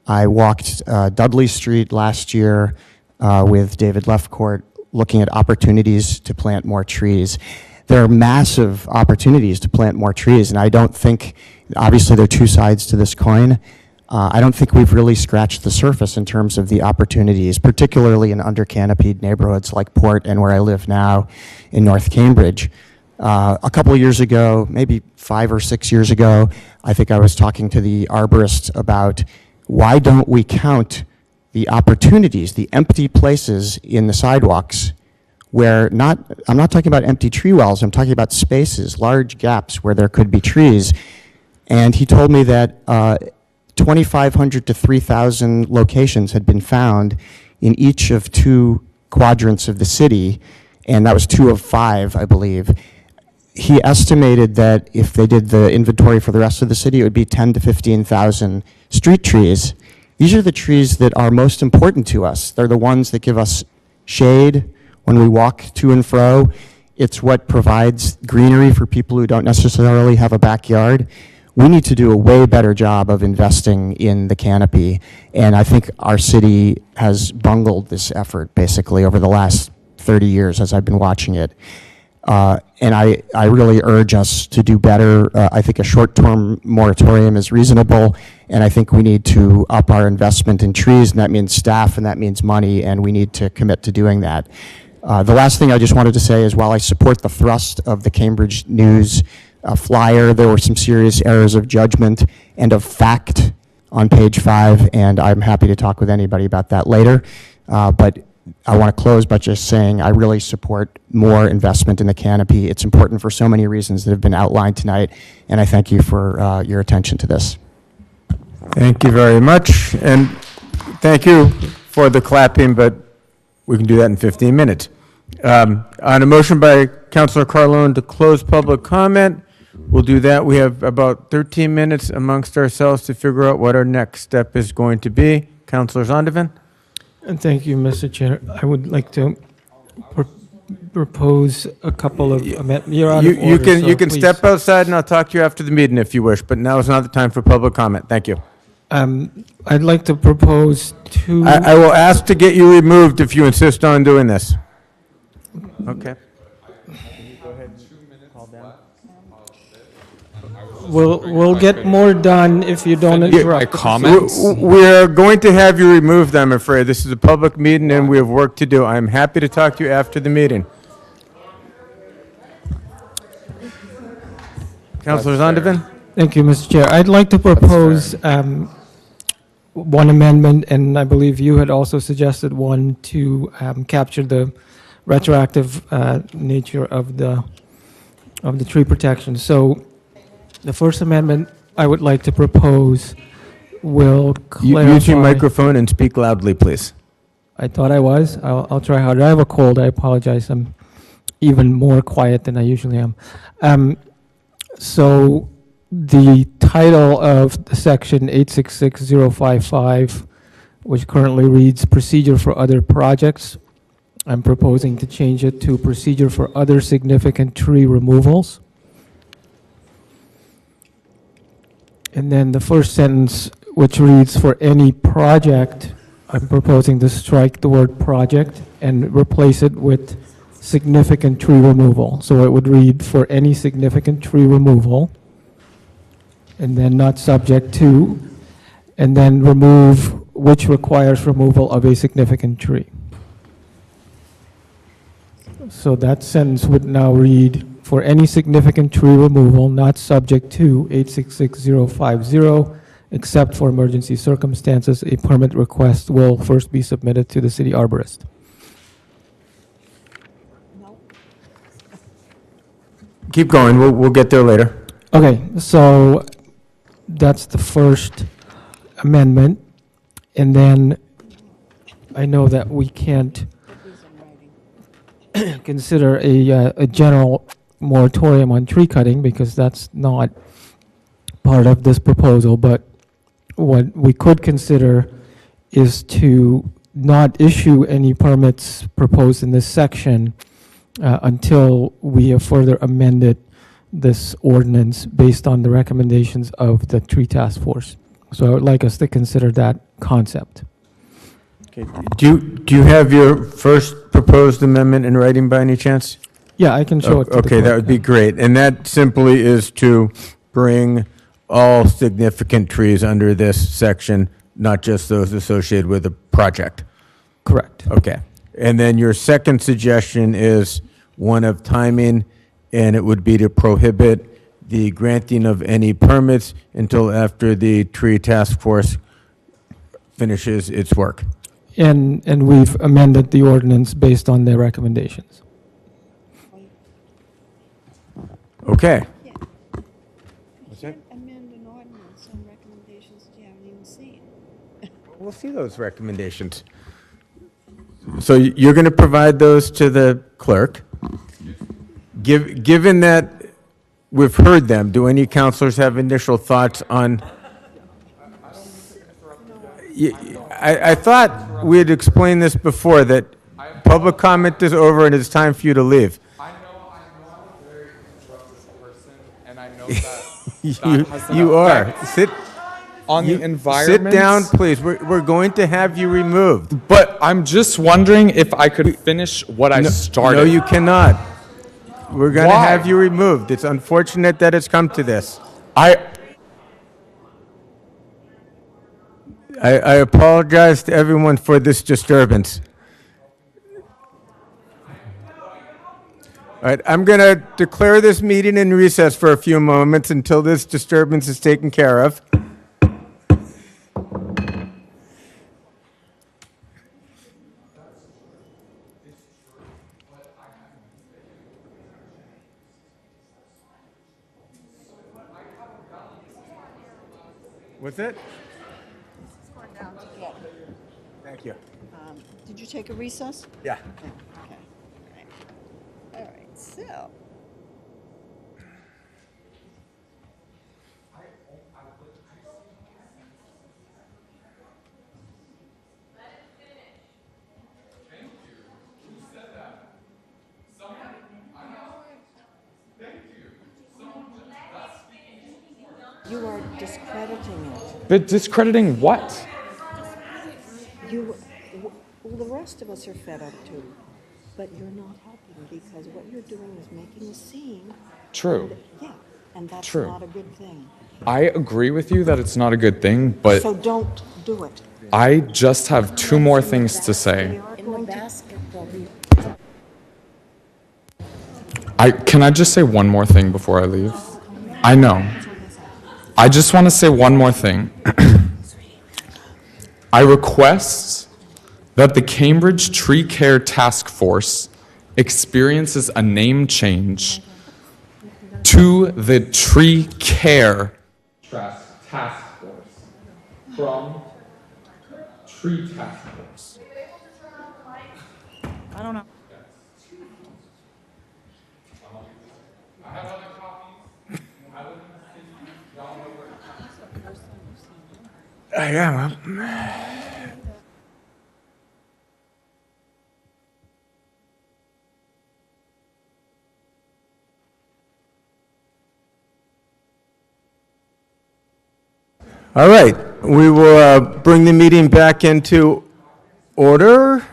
I walked Dudley Street last year with David Lefcourt, looking at opportunities to plant more trees. There are massive opportunities to plant more trees, and I don't think, obviously there are two sides to this coin. I don't think we've really scratched the surface in terms of the opportunities, particularly in under-canopied neighborhoods like Port and where I live now in North Cambridge. A couple of years ago, maybe 5 or 6 years ago, I think I was talking to the arborist about why don't we count the opportunities, the empty places in the sidewalks where I'm not talking about empty tree wells, I'm talking about spaces, large gaps where there could be trees. And he told me that 2,500 to 3,000 locations had been found in each of 2 quadrants of the city, and that was 2 of 5, I believe. He estimated that if they did the inventory for the rest of the city, it would be 10 to 15,000 street trees. These are the trees that are most important to us. They're the ones that give us shade when we walk to and fro. It's what provides greenery for people who don't necessarily have a backyard. We need to do a way better job of investing in the canopy, and I think our city has bungled this effort basically over the last 30 years as I've been watching it. And I really urge us to do better. I think a short-term moratorium is reasonable, and I think we need to up our investment in trees, and that means staff, and that means money, and we need to commit to doing that. The last thing I just wanted to say is while I support the thrust of the Cambridge News flyer, there were some serious errors of judgment and of fact on page 5, and I'm happy to talk with anybody about that later. But I want to close by just saying I really support more investment in the canopy. It's important for so many reasons that have been outlined tonight, and I thank you for your attention to this. Thank you very much, and thank you for the clapping, but we can do that in 15 minutes. On a motion by Councilor Carlone to close public comment, we'll do that. We have about 13 minutes amongst ourselves to figure out what our next step is going to be. Councilor Zondervan? And thank you, Mr. Chair. I would like to propose a couple of amendments. You can step outside and I'll talk to you after the meeting if you wish, but now is not the time for public comment. Thank you. I'd like to propose two. I will ask to get you removed if you insist on doing this. Okay. We'll get more done if you don't interrupt. We're going to have you removed, I'm afraid. This is a public meeting and we have work to do. I'm happy to talk to you after the meeting. Councilor Zondervan? Thank you, Mr. Chair. I'd like to propose one amendment, and I believe you had also suggested one to capture the retroactive nature of the tree protection. So the first amendment I would like to propose will clarify. Use your microphone and speak loudly, please. I thought I was. I'll try harder. I have a cold. I apologize. I'm even more quiet than I usually am. So the title of the section 866055, which currently reads Procedure for Other Projects, I'm proposing to change it to Procedure for Other Significant Tree Removals. And then the first sentence, which reads for any project, I'm proposing to strike the word project and replace it with significant tree removal. So it would read for any significant tree removal, and then not subject to, and then remove which requires removal of a significant tree. So that sentence would now read, for any significant tree removal not subject to 866050, except for emergency circumstances, a permit request will first be submitted to the city arborist. Keep going. We'll get there later. Okay, so that's the first amendment. And then I know that we can't consider a general moratorium on tree cutting because that's not part of this proposal, but what we could consider is to not issue any permits proposed in this section until we have further amended this ordinance based on the recommendations of the tree task force. So I would like us to consider that concept. Okay. Do you have your first proposed amendment in writing by any chance? Yeah, I can show it to the Okay, that would be great. And that simply is to bring all significant trees under this section, not just those associated with the project. Correct. Okay. And then your second suggestion is one of timing, and it would be to prohibit the granting of any permits until after the tree task force finishes its work. And we've amended the ordinance based on their recommendations. Okay. What's that? Amend an ordinance on recommendations that you haven't even seen. We'll see those recommendations. So you're going to provide those to the clerk. Given that we've heard them, do any counselors have initial thoughts on? I thought we had explained this before, that public comment is over and it's time for you to leave. I know I'm a very disruptive person, and I know that has an you are. effect on the environment. Sit down, please. We're going to have you removed. But I'm just wondering if I could finish what I started. No, you cannot. We're going to have you removed. It's unfortunate that it's come to this. I apologize to everyone for this disturbance. All right, I'm going to declare this meeting in recess for a few moments until this disturbance is taken care of. What's it? Thank you. Did you take a recess? Yeah. Okay. All right, so. You are discrediting it. But discrediting what? Well, the rest of us are fed up too, but you're not helping because what you're doing is making a scene. True. And that's True. not a good thing. I agree with you that it's not a good thing, but So don't do it. I just have two more things to say. In the basket, Can I just say one more thing before I leave? I know. I just want to say one more thing. I request that the Cambridge Tree Care Task Force experiences a name change to the Tree Care Task Force from Tree Task Force. I don't know. Yeah, all right, we will bring the meeting back into order.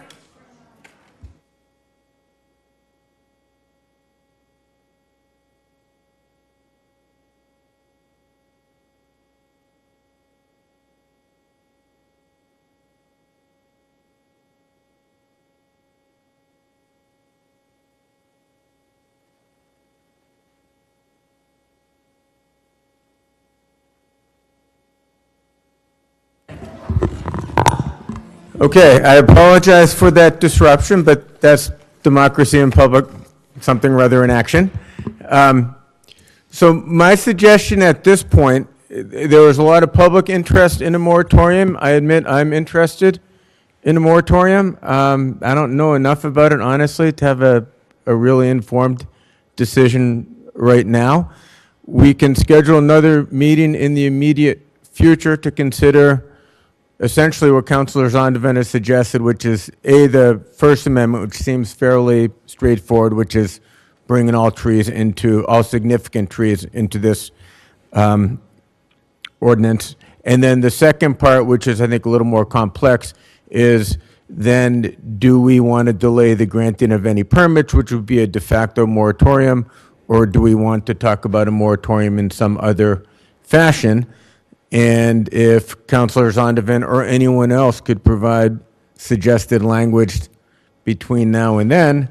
Okay, I apologize for that disruption, but that's democracy in public, something rather in action. So my suggestion at this point, there was a lot of public interest in a moratorium. I admit I'm interested in a moratorium. I don't know enough about it, honestly, to have a really informed decision right now. We can schedule another meeting in the immediate future to consider essentially what Councilor Zondervan has suggested, which is the First Amendment, which seems fairly straightforward, which is bringing all significant trees into this ordinance. And then the second part, which is I think a little more complex, is then do we want to delay the granting of any permits, which would be a de facto moratorium, or do we want to talk about a moratorium in some other fashion? And if Councilor Zondervan or anyone else could provide suggested language between now and then,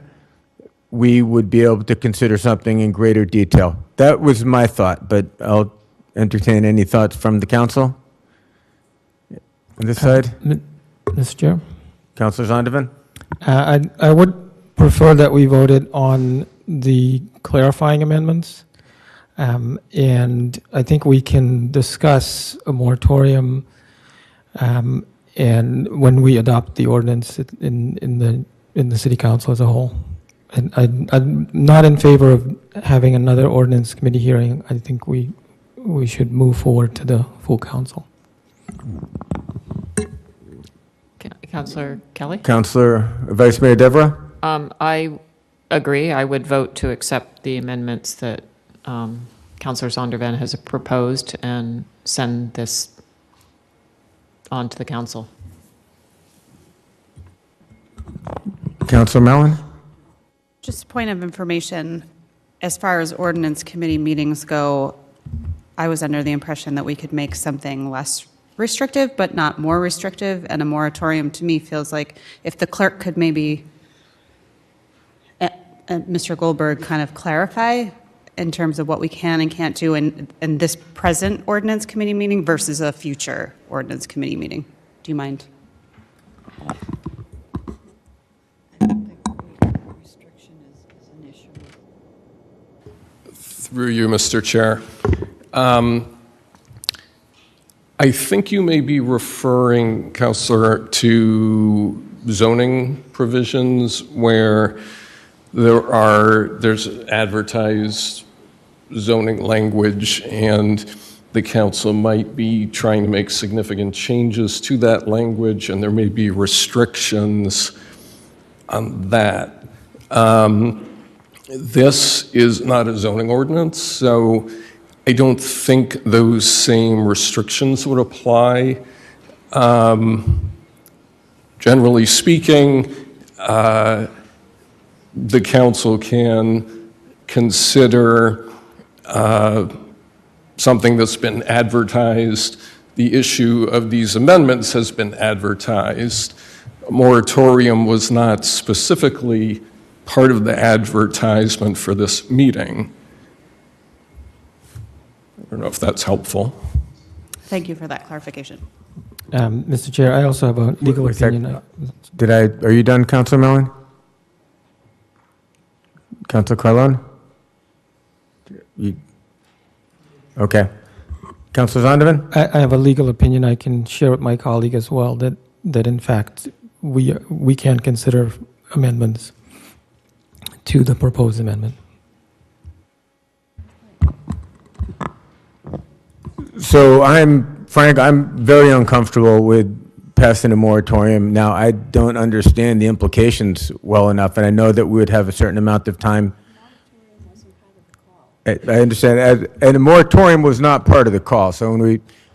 we would be able to consider something in greater detail. That was my thought, but I'll entertain any thoughts from the council. On this side? Mr. Chair? Councilor Zondervan? I would prefer that we voted on the clarifying amendments. And I think we can discuss a moratorium and when we adopt the ordinance in the city council as a whole. And I'm not in favor of having another ordinance committee hearing. I think we should move forward to the full council. Councilor Kelly? Councilor Vice Mayor Devra? I agree. I would vote to accept the amendments that Councilor Zondervan has proposed and send this on to the council. Councilor Mellon? Just a point of information, as far as ordinance committee meetings go, I was under the impression that we could make something less restrictive, but not more restrictive, and a moratorium to me feels like if the clerk could maybe, Mr. Goldberg, kind of clarify in terms of what we can and can't do in this present ordinance committee meeting versus a future ordinance committee meeting. Do you mind? Through you, Mr. Chair. I think you may be referring, Councillor, to zoning provisions where there's advertised zoning language and the council might be trying to make significant changes to that language and there may be restrictions on that. This is not a zoning ordinance, so I don't think those same restrictions would apply. Generally speaking, the council can consider something that's been advertised. The issue of these amendments has been advertised. A moratorium was not specifically part of the advertisement for this meeting. I don't know if that's helpful. Thank you for that clarification. Mr. Chair, I also have a legal opinion. Are you done, Councilor Mellon? Councilor Carlone? Okay. Councilor Zondervan? I have a legal opinion I can share with my colleague as well, that in fact, we can consider amendments to the proposed amendment. So Frank, I'm very uncomfortable with passing a moratorium. Now, I don't understand the implications well enough, and I know that we would have a certain amount of time. I understand, and a moratorium was not part of the call. So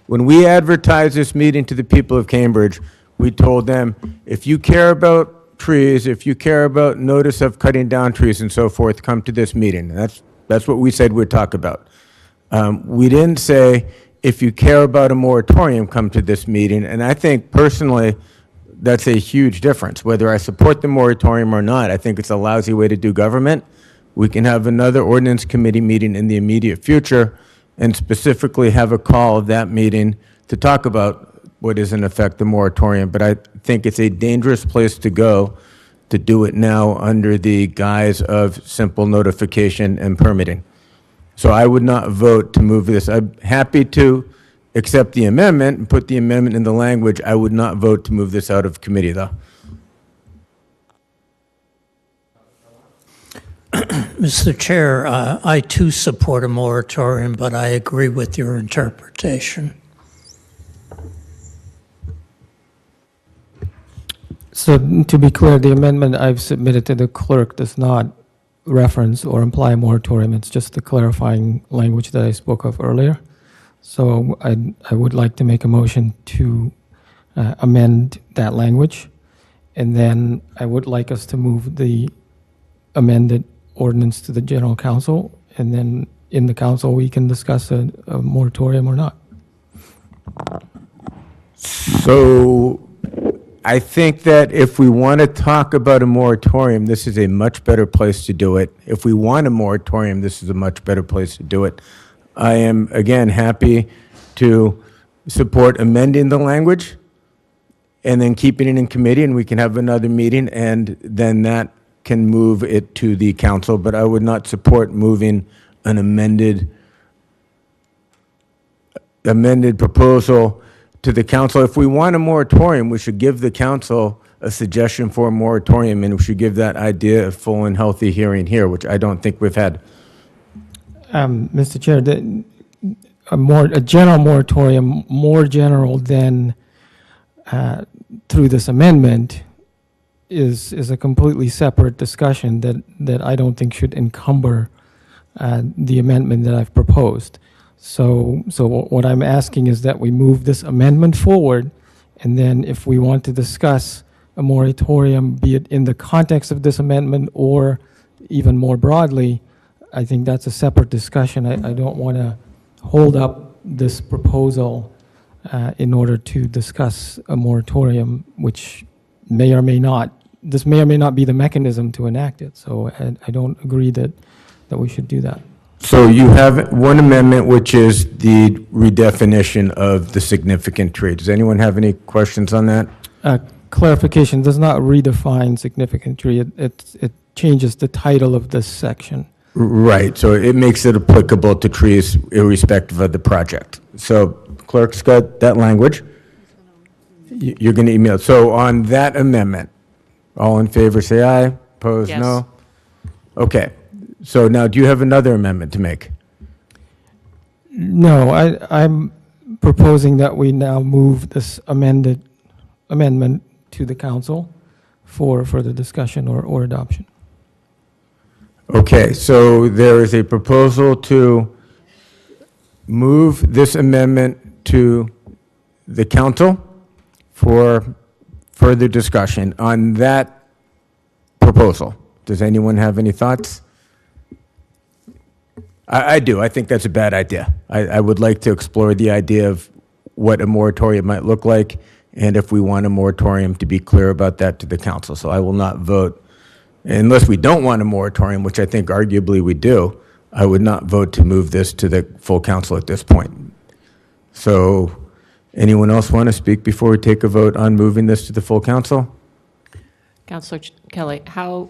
when we advertised this meeting to the people of Cambridge, we told them, if you care about trees, if you care about notice of cutting down trees and so forth, come to this meeting. And that's what we said we'd talk about. We didn't say, if you care about a moratorium, come to this meeting. And I think personally, that's a huge difference. Whether I support the moratorium or not, I think it's a lousy way to do government. We can have another ordinance committee meeting in the immediate future and specifically have a call of that meeting to talk about what is in effect the moratorium. But I think it's a dangerous place to go to do it now under the guise of simple notification and permitting. So I would not vote to move this. I'm happy to accept the amendment and put the amendment in the language. I would not vote to move this out of committee, though. Mr. Chair, I too support a moratorium, but I agree with your interpretation. So to be clear, the amendment I've submitted to the clerk does not reference or imply a moratorium. It's just the clarifying language that I spoke of earlier. So I would like to make a motion to amend that language. And then I would like us to move the amended ordinance to the general council. And then in the council, we can discuss a moratorium or not. So I think that if we want to talk about a moratorium, this is a much better place to do it. If we want a moratorium, this is a much better place to do it. I am, again, happy to support amending the language and then keeping it in committee, and we can have another meeting, and then that can move it to the council. But I would not support moving an amended proposal to the council. If we want a moratorium, we should give the council a suggestion for a moratorium, and we should give that idea a full and healthy hearing here, which I don't think we've had. Mr. Chair, a general moratorium, more general than through this amendment, is a completely separate discussion that I don't think should encumber the amendment that I've proposed. So what I'm asking is that we move this amendment forward, and then if we want to discuss a moratorium, be it in the context of this amendment or even more broadly, I think that's a separate discussion. I don't want to hold up this proposal in order to discuss a moratorium, which may or may not be the mechanism to enact it. So I don't agree that we should do that. So you have one amendment, which is the redefinition of the significant tree. Does anyone have any questions on that? Clarification, does not redefine significant tree. It changes the title of this section. Right, so it makes it applicable to trees irrespective of the project. So clerk's got that language. You're going to email. So on that amendment, all in favor say aye, opposed Yes. no? Okay, so now do you have another amendment to make? No, I'm proposing that we now move this amendment to the council for further discussion or adoption. Okay, so there is a proposal to move this amendment to the council for further discussion on that proposal. Does anyone have any thoughts? I do. I think that's a bad idea. I would like to explore the idea of what a moratorium might look like, and if we want a moratorium, to be clear about that to the council. So I will not vote, unless we don't want a moratorium, which I think arguably we do, I would not vote to move this to the full council at this point. So anyone else want to speak before we take a vote on moving this to the full council? Councilor Kelly, how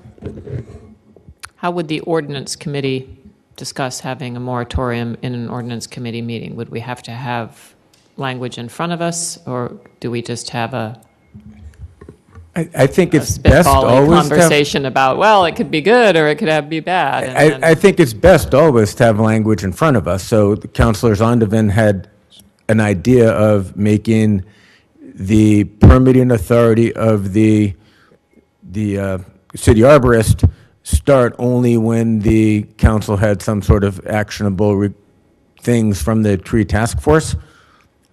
would the ordinance committee discuss having a moratorium in an ordinance committee meeting? Would we have to have language in front of us, or do we just have I think it's best always conversation about, well, it could be good or it could be bad? And I think it's best always to have language in front of us. So Councilor Zondervan had an idea of making the permitting authority of the city arborist start only when the council had some sort of actionable things from the tree task force.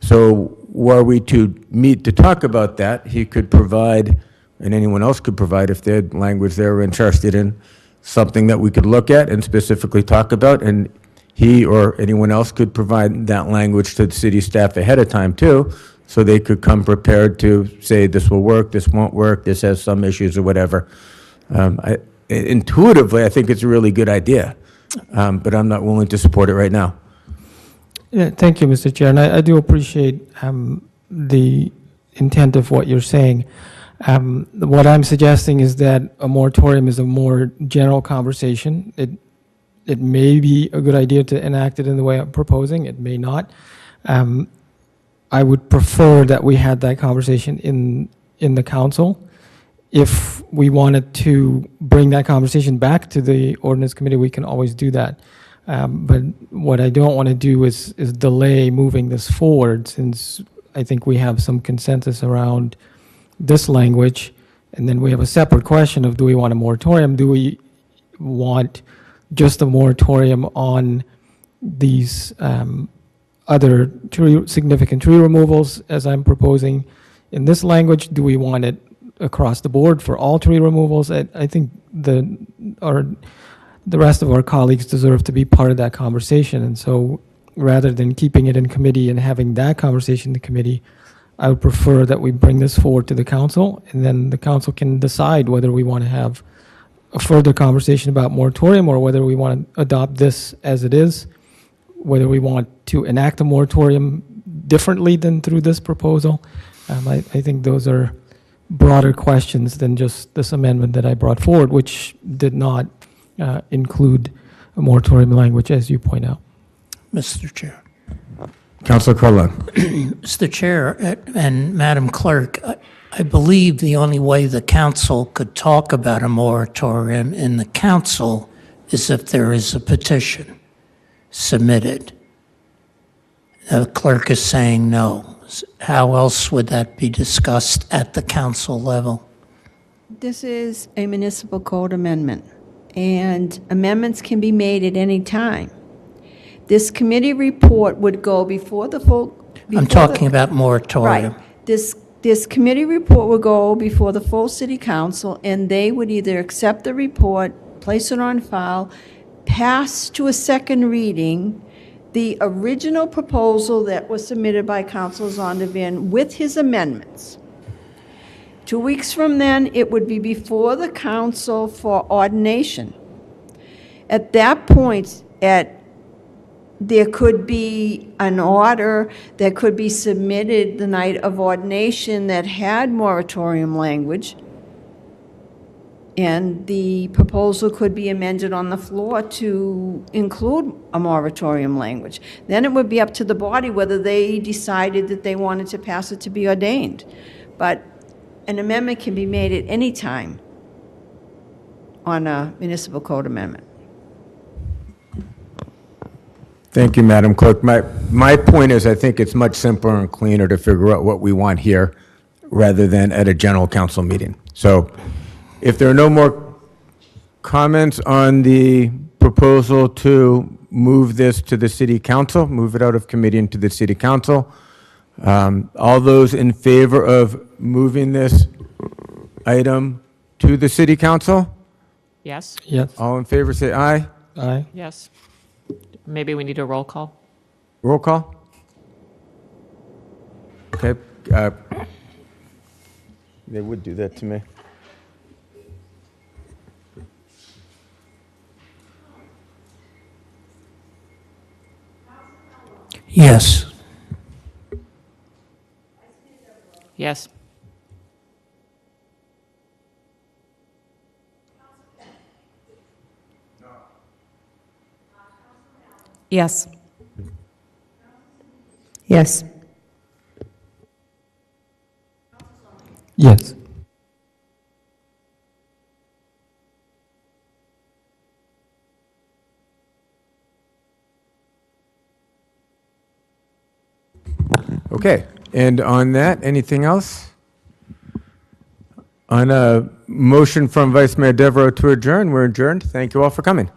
So were we to meet to talk about that, he could provide, and anyone else could provide, if they had language they were interested in, something that we could look at and specifically talk about, and he or anyone else could provide that language to the city staff ahead of time too, so they could come prepared to say this will work, this won't work, this has some issues or whatever. Intuitively, I think it's a really good idea, but I'm not willing to support it right now. Yeah, thank you, Mr. Chair, and I do appreciate the intent of what you're saying. What I'm suggesting is that a moratorium is a more general conversation. It may be a good idea to enact it in the way I'm proposing. It may not. I would prefer that we had that conversation in the council. If we wanted to bring that conversation back to the ordinance committee, we can always do that. But what I don't want to do is delay moving this forward, since I think we have some consensus around this language. And then we have a separate question of, do we want a moratorium? Do we want just a moratorium on these other significant tree removals, as I'm proposing in this language? Do we want it across the board for all tree removals? I think the rest of our colleagues deserve to be part of that conversation. And so rather than keeping it in committee and having that conversation in the committee, I would prefer that we bring this forward to the council, and then the council can decide whether we want to have a further conversation about moratorium, or whether we want to adopt this as it is, whether we want to enact a moratorium differently than through this proposal. I think those are broader questions than just this amendment that I brought forward, which did not include a moratorium language, as you point out. Mr. Chair. Councilor Carlin. Mr. Chair and Madam Clerk, I believe the only way the council could talk about a moratorium in the council is if there is a petition submitted. The clerk is saying no. How else would that be discussed at the council level? This is a municipal code amendment, and amendments can be made at any time. This committee report would go before the full... I'm talking about moratorium. Right. This committee report would go before the full city council, and they would either accept the report, place it on file, pass to a second reading the original proposal that was submitted by Councilor Zondervan with his amendments. 2 weeks from then, it would be before the council for ordination. At that point, there could be an order that could be submitted the night of ordination that had moratorium language, and the proposal could be amended on the floor to include a moratorium language. Then it would be up to the body whether they decided that they wanted to pass it to be ordained. But an amendment can be made at any time on a municipal code amendment. Thank you, Madam Clerk. My point is, I think it's much simpler and cleaner to figure out what we want here rather than at a general council meeting. So if there are no more comments on the proposal to move this to the city council, move it out of committee into the city council. All those in favor of moving this item to the city council? Yes? Yes. All in favor, say aye. Aye. Yes. Maybe we need a roll call? Roll call? Okay. They would do that to me. Yes. Yes. Yes. Yes. Yes. Okay, and on that, anything else? On a motion from Vice Mayor Devereaux to adjourn, we're adjourned. Thank you all for coming.